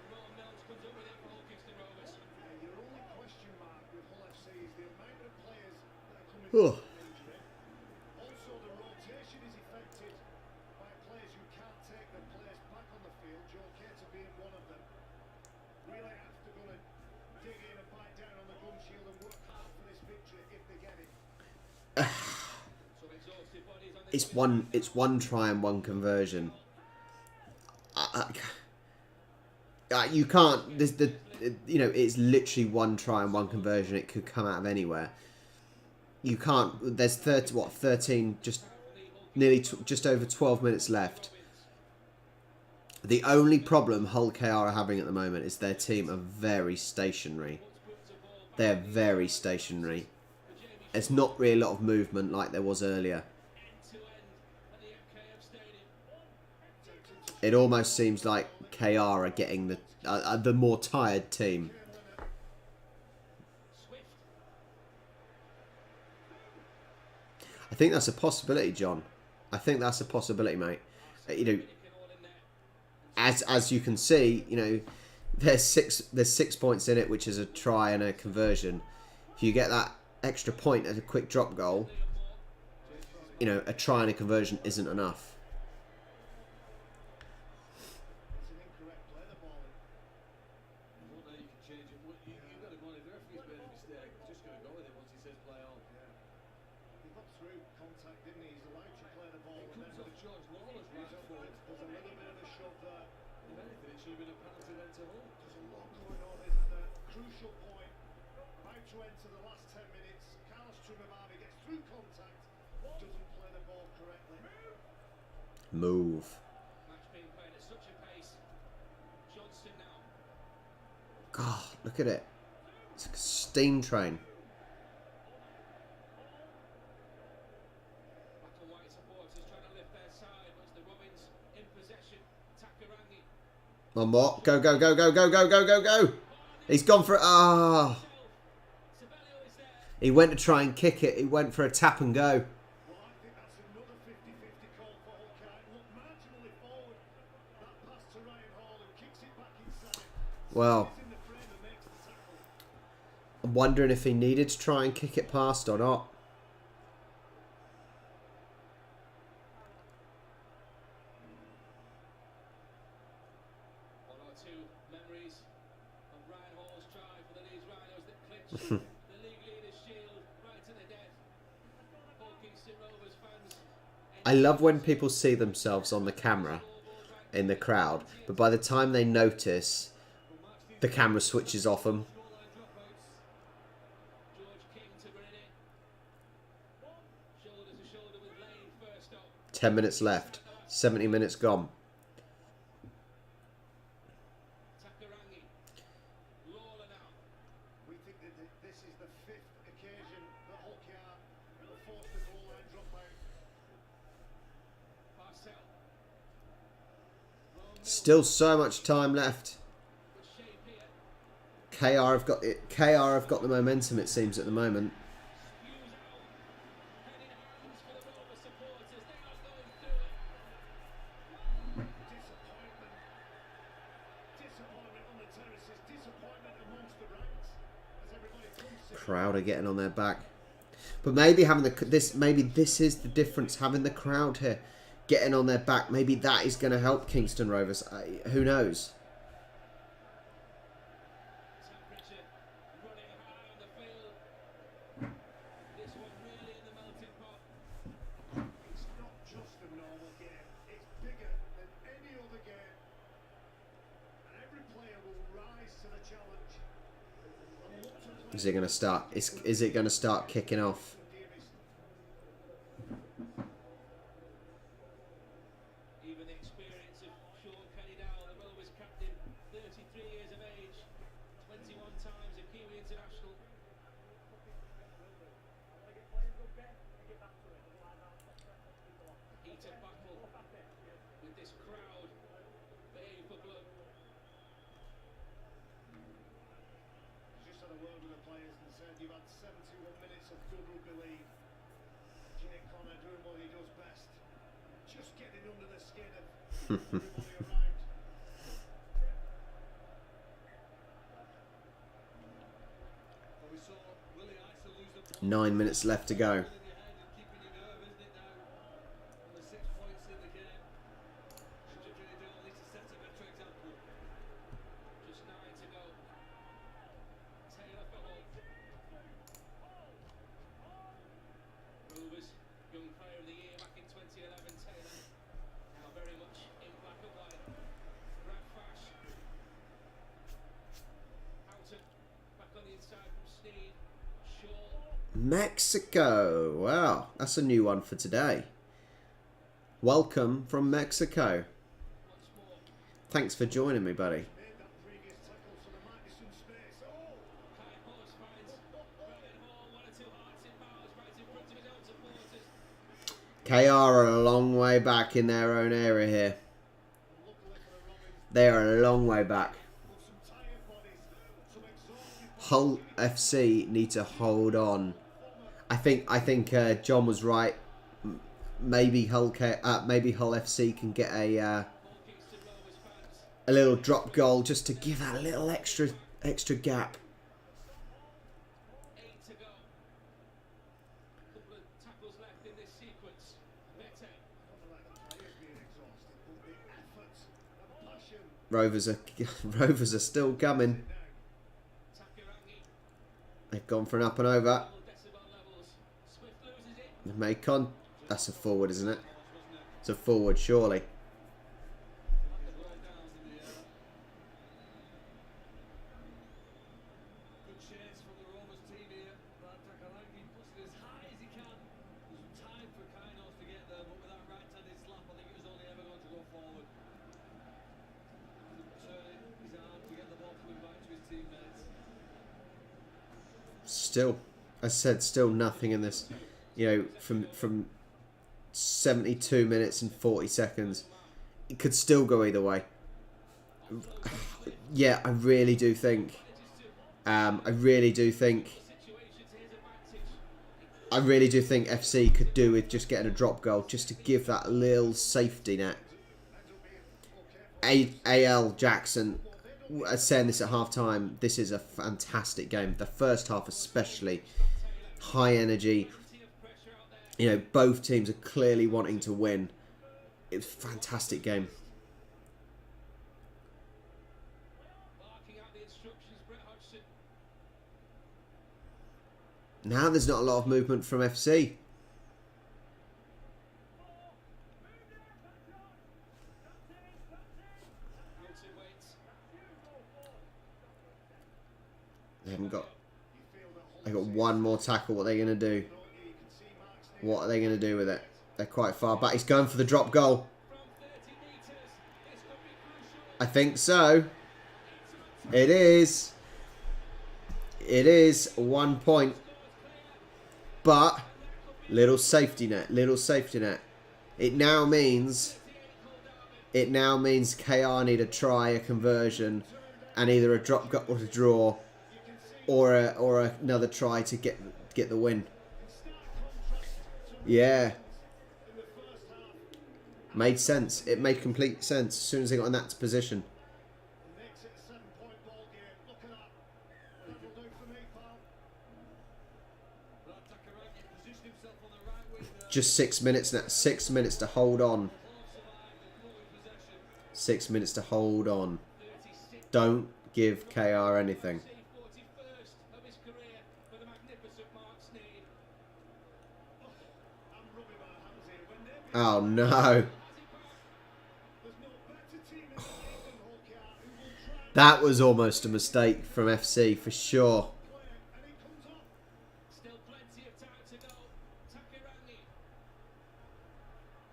Rowan Mills comes up with it for Hull Kingston Rovers. Your only question mark with Hull FC is the amount of players that are coming Oh. from injury. Also, the rotation is affected by players who can't take their players back on the field, Joe Cater being one of them. Really have to go and dig in and bite down on the gum shield and work hard for this victory if they get it. Some exhausted bodies on the It's one try and one conversion. You can't. It's literally one try and one conversion. It could come out of anywhere. You can't. There's 13, just just over 12 minutes left. The only problem Hull KR are having at the moment is their team are very stationary. They are very stationary. there's not really a lot of movement like there was earlier. It almost seems like KR are getting the more tired team. I think that's a possibility, John. I think that's a possibility, mate. You know, as you can see, you know, there's 6 points in it, which is a try and a conversion. If you get that extra point as a quick drop goal, you know, a try and a conversion isn't enough. Move. God, look at it. It's like a steam train. One more. Go, go, go, go, go, go, go, go, go. He's gone for it. Ah. Oh. He went to try and kick it. He went for a tap and go. Well, I'm wondering if he needed to try and kick it past or not. One or two memories of Ryan Hall's try for the Leeds Rhinos that clinched the league leaders' shield right to the death. Paul Kingston Rovers fans. I love when people see themselves on the camera in the crowd, but by the time they notice, the camera switches off them. 10 minutes left. 70 minutes gone. We think that this is the 5th occasion that Hull KR forced the goal line dropout. Still so much time left. KR have got it. KR have got the momentum, it seems, at the moment. Crowd are getting on their back, but maybe having maybe this is the difference. Having the crowd here, getting on their back, maybe that is going to help Kingston Rovers. Who knows? Is it going to start? Is it going to start kicking off? Even the experience of Sean Kenny-Dowell, the Rovers captain, 33 years of age, 21 times a Kiwi international. Heated battle with this crowd baying for blood. Just had a word with the players and said you've had 71 minutes of good rugby league. Jake Connor doing what he does best, just getting under the skin of everybody around. 9 minutes left to go. Young Player of the Year back in 2011, Taylor, now very much in black and white. Brad Fash, Houghton, back on the inside from Sneed, Shaw. Mexico. Wow, that's a new one for today. Welcome from Mexico. Thanks for joining me, buddy. KR are a long way back in their own area here. They are a long way back. Hull FC need to hold on. I think John was right. Maybe Hull FC can get a little drop goal just to give that a little extra gap. 8 to go. Couple of tackles left in this sequence. Mete. Rovers are still coming. Takirangi. They've gone for an up and over. Decibel levels. Swift loses it. They've made that's a forward, isn't it? It's a forward, surely. Good chance from the Rovers team here. Takirangi puts it as high as he can. There's some time for Kainos to get there, but with that right-handed slap, I think it was only ever going to go forward. Turning his arm to get the ball coming back to his teammates. Still, I said, still nothing in this. You know, from 72 minutes and 40 seconds, it could still go either way. Yeah, I really do think. I really do think FC could do with just getting a drop goal, just to give that little safety net. AL Jackson, I was saying this at half time, this is a fantastic game. The first half especially, high energy. You know, both teams are clearly wanting to win. It was a fantastic game. Barking out the instructions, Brett Hodgson. Now there's not a lot of movement from FC. Wilton waits. They haven't got. They got one more tackle. What are they going to do? What are they going to do with it? They're quite far back. He's going for the drop goal. From 30 metres. This could be crucial. I think so. It is. It is 1 point. But little safety net. Little safety net. It now means KR need a try, a conversion, and either a drop goal or a draw, or another try to get the win. Yeah. Made sense. It made complete sense as soon as they got in that position. Makes it a 7-point ball game. Look at that. That'll do for me, pal. Takirangi positioned himself on the right wing there. Just 6 minutes now. 6 minutes to hold on. Ball survived and full possession. 6 minutes to hold on. 36. Don't give KR anything. 41st of his career for the magnificent Mark Sneyd. I'm rubbing my hands here. When they're Oh no. there's no better team in the league than Hull KR who will try and That was almost a mistake from FC for sure. play, and it comes off. Still plenty of time to go. Takirangi.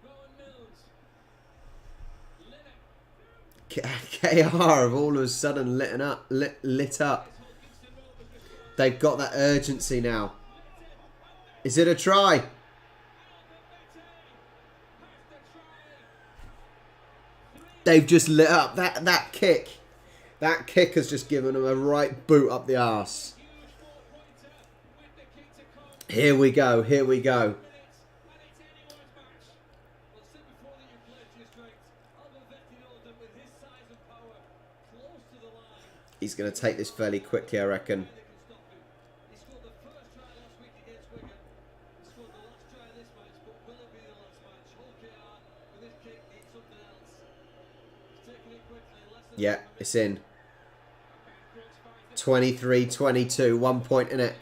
Rowan Mills. Linnett. KR have all of a sudden lit up. Hulkinson Rovers response. They've got that urgency now. Is it a try? They've just lit up. That kick. That kick has just given them a right boot up the arse. Huge 4-pointer with the kick to come. Here we go. Here we go. And it's anyone's match. Well, sit before that you played your strength. Albervetti knows that with his size and power, close to the line, He's going to take this fairly quickly, I reckon. they can stop him. He scored the first try last week against Wigan. He scored the last try this match, but will it be the last match? Hull KR with this kick needs something else. He's taking it quickly. Less than Yeah, 7 minutes. it's in. Ben Crooks finds it. 23-22. 1 point in it.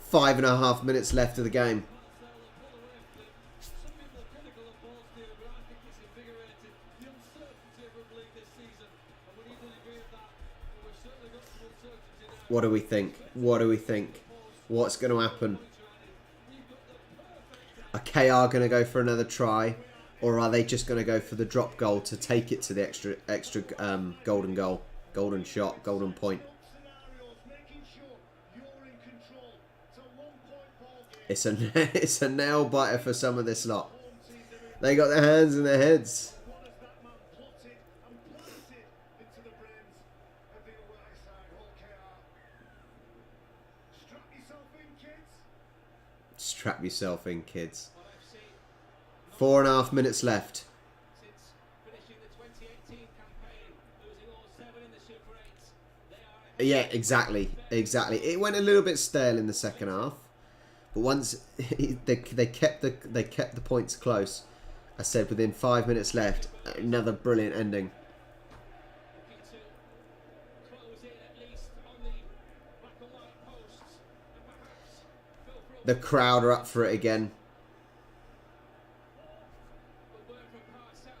5.5 minutes left of the game. Marcelo pull away from him. Some people are critical of ball stealing, but I think it's invigorated the uncertainty of rugby league this season. And we need to agree with that. But we've certainly got some uncertainty now. What do we think? What do we think? What's going to happen? Are KR going to go for another try? Or are they just going to go for the drop goal to take it to the extra golden goal? Golden shot, golden point. Scenarios, making sure you're in control. It's a 1-point ball game. It's a nail biter for some of this lot. They got their hands in their heads. What has that man plotted and planted into the brains of the away side, Hull KR? Strap yourself in, kids. Strap yourself in, kids. What I've seen 4.5 minutes left. since finishing the 2018 campaign, losing all 7 in the Super 8s. They are Yeah, exactly. It went a little bit stale in the second half, but once they kept the points close. I said within 5 minutes left, another brilliant ending. looking to close in at least on the black and white posts and perhaps go for a The crowd are up for it again. good work from Parcell.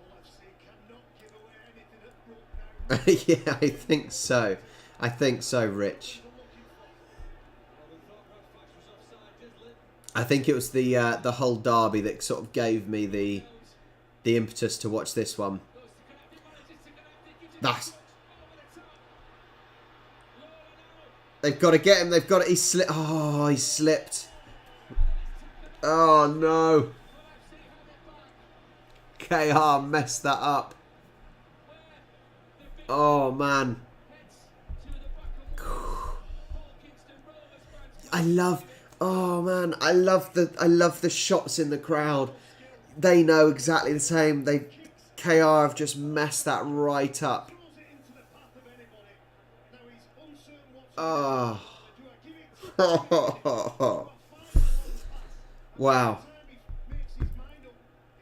Hull FC cannot give away anything at Brook now. Yeah, I think so. I think so, Rich. I think it was the whole derby that sort of gave me the impetus to watch this one. That's they've got to get him. They've got it. He slipped. Oh, he slipped. Oh no. KR messed that up. Oh man. I love the shots in the crowd. They know exactly the same. KR have just messed that right up. Throws it into the path of anybody. Now he's uncertain what to Oh. do. Do I give it to Wow. time? He makes his mind up.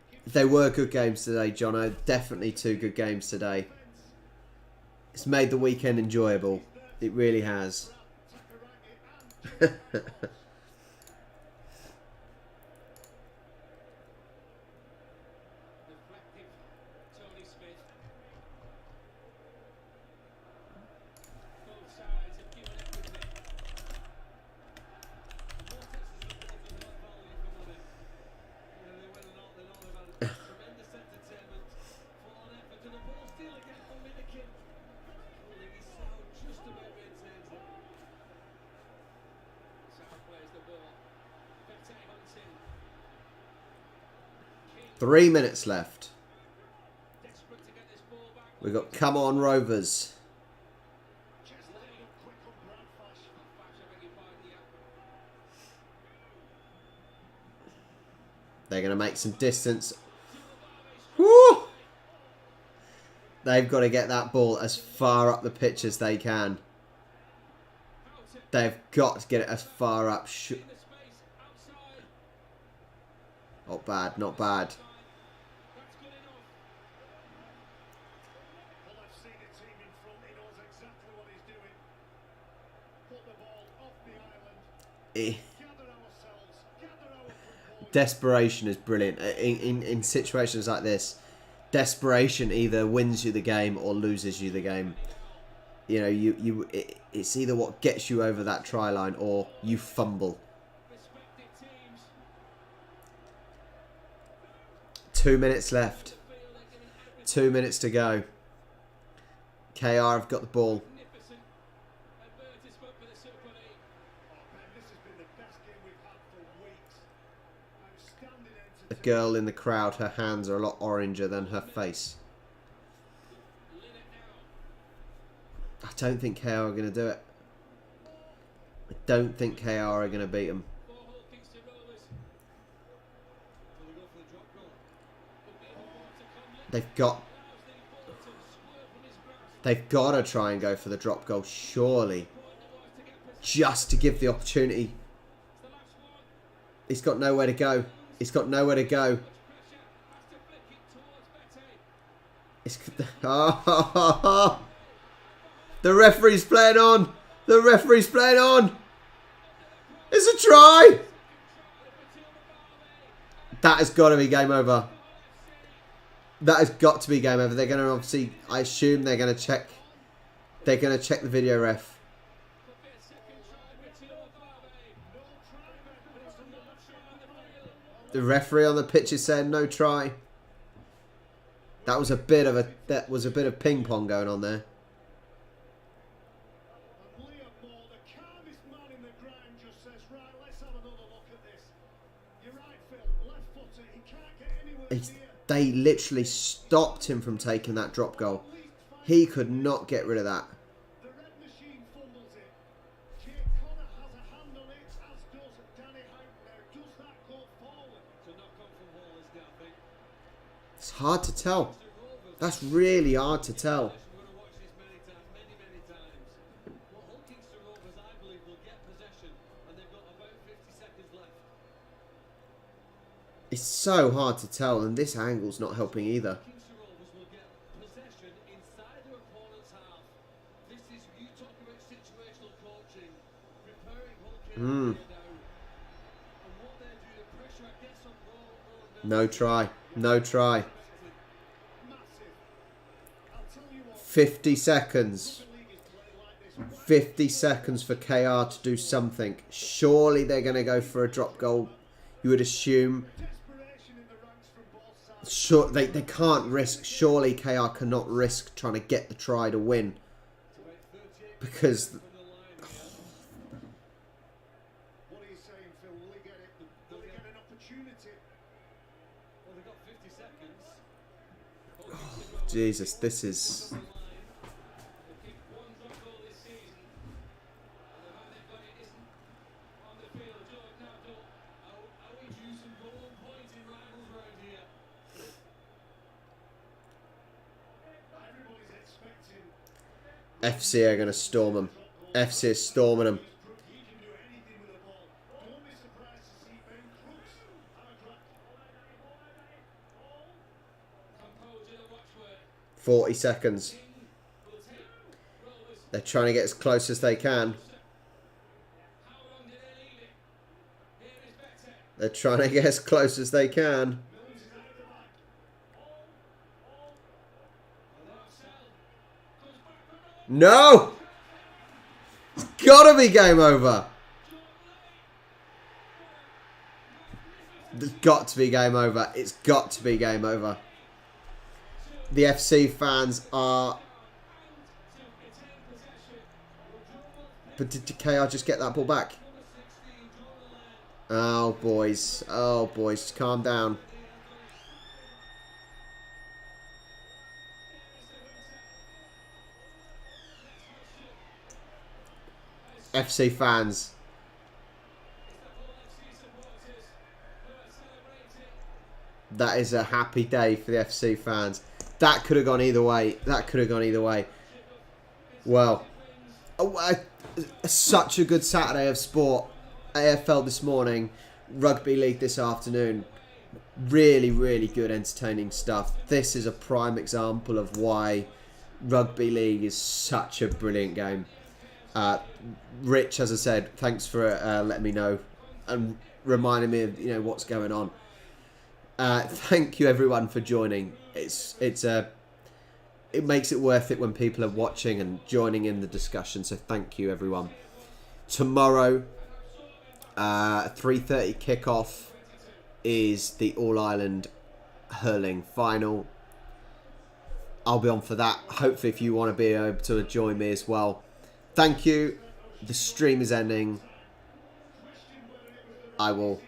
He gives They were good games today, Jono. Definitely 2 good games today. It's made the weekend enjoyable. It really has. Takaraki and Deflective Tony Smith. Both sides have given everything. They win or not, they've had tremendous entertainment, full on effort, and the ball steal again from Minikin. Holding his sound just about maintains it. South plays the ball. Vete hunting. 3 minutes left. Desperate to get this ball back. We got Come On Rovers. just laying up quick on Brad Flash. Flash, I beg your pardon, yeah. They're going to make some distance. Woo! They've got to get that ball as far up the pitch as they can. They've got to get it as far up. In the space outside. Not bad, not bad. That's good enough. Well, I've seen a team in front. He knows exactly what he's doing. Put the ball off the island. Eh. Gather ourselves. Gather our composure. Desperation is brilliant. In situations like this, desperation either wins you the game or loses you the game. You know, it's either what gets you over that try line or you fumble. Respected teams 2 minutes left. feel they're giving everything. 2 minutes to go. KR have got the ball. Magnificent advertisement for the Super League. Oh, man, this has been the best game we've had for weeks. Outstanding The entertainment. girl in the crowd, her hands are a lot oranger than her face. Lit it now. I don't think KR are going to do it. I don't think KR are going to beat them. For Hull Kingston Rovers. Will they go for the drop goal? Could be more to come. Lit They've got allows the ball to swerve from his grasp. They've got to try and go for the drop goal, surely. Point it was to get possession. Just to give the opportunity. It's the last one. He's got nowhere to go. He's got nowhere to go. Much pressure. Has to flick it towards Bete. It's, the referee's playing on. The referee's playing on. It's a try. That has got to be game over. That has got to be game over. They're going to obviously, I assume they're going to check. They're going to check the video ref. Could be a second try for Timo Barbe. No try, but it's another try on the field. The referee on the pitch is saying no try. That was a bit of ping pong going on there. And Liam Moore, the calmest man in the ground, just says, right, let's have another look at this. You're right, Phil. Left footer. He can't get any They literally stopped him from taking that drop goal. He could not get rid of that. The red machine fumbles it. Jake Connor has a hand on it, as does Danny Houghton. Does that go forward? To knock on from Hall, isn't it, I think? It's hard to tell. That's really hard to tell. We're going to watch this many times. Well, Hull Kingston Rovers, I believe, will get possession, and they've got about 50 seconds left. It's so hard to tell, and this angle's not helping either. Kingston Rovers will get possession inside their opponent's half. This is, you talk about situational coaching, preparing Hull Kingston now. And what they do, the pressure, I guess, on Rowan. No try. No try. Massive. I'll tell you what. 50 seconds. The league is playing like this. 50 seconds for KR to do something. Surely they're going to go for a drop goal. You would assume. Desperation in the ranks from both sides. Sure, they can't risk. Surely KR cannot risk trying to get the try to win. Because What are you saying, Phil? Will he get it? Will he get an opportunity? Well, they've got 50 seconds. Jesus, this is. They've kicked one drop goal this season. And the man they've got it isn't on the field. Are we due some golden points in rivals round here? Everybody's expecting. FC are going to storm them. FC is storming them. He can do anything with the ball. Don't be surprised to see Ben Crooks have a crack. Composure, the watchword. 40 seconds. Will take Rovers. They're trying to get as close as they can. How long did they leave it? Here is better. They're trying to get as close as they can. Mills is out the back. Marcel goes back for Rowan. No! It's got to be game over. It's got to be game over. It's got to be game over. The FC fans are... But did KR just get that ball back? Oh, boys. Oh, boys. Calm down. FC fans. That is a happy day for the FC fans. That could have gone either way. That could have gone either way. Well, such a good Saturday of sport. AFL this morning, Rugby League this afternoon. Really, really good entertaining stuff. This is a prime example of why Rugby League is such a brilliant game. Rich, as I said, thanks for letting me know and reminding me of what's going on. Thank you everyone for joining. It makes it worth it when people are watching and joining in the discussion. So thank you everyone. Tomorrow, 3:30 kickoff is the All Ireland hurling final. I'll be on for that. Hopefully, if you want to be able to join me as well. Thank you. The stream is ending. I will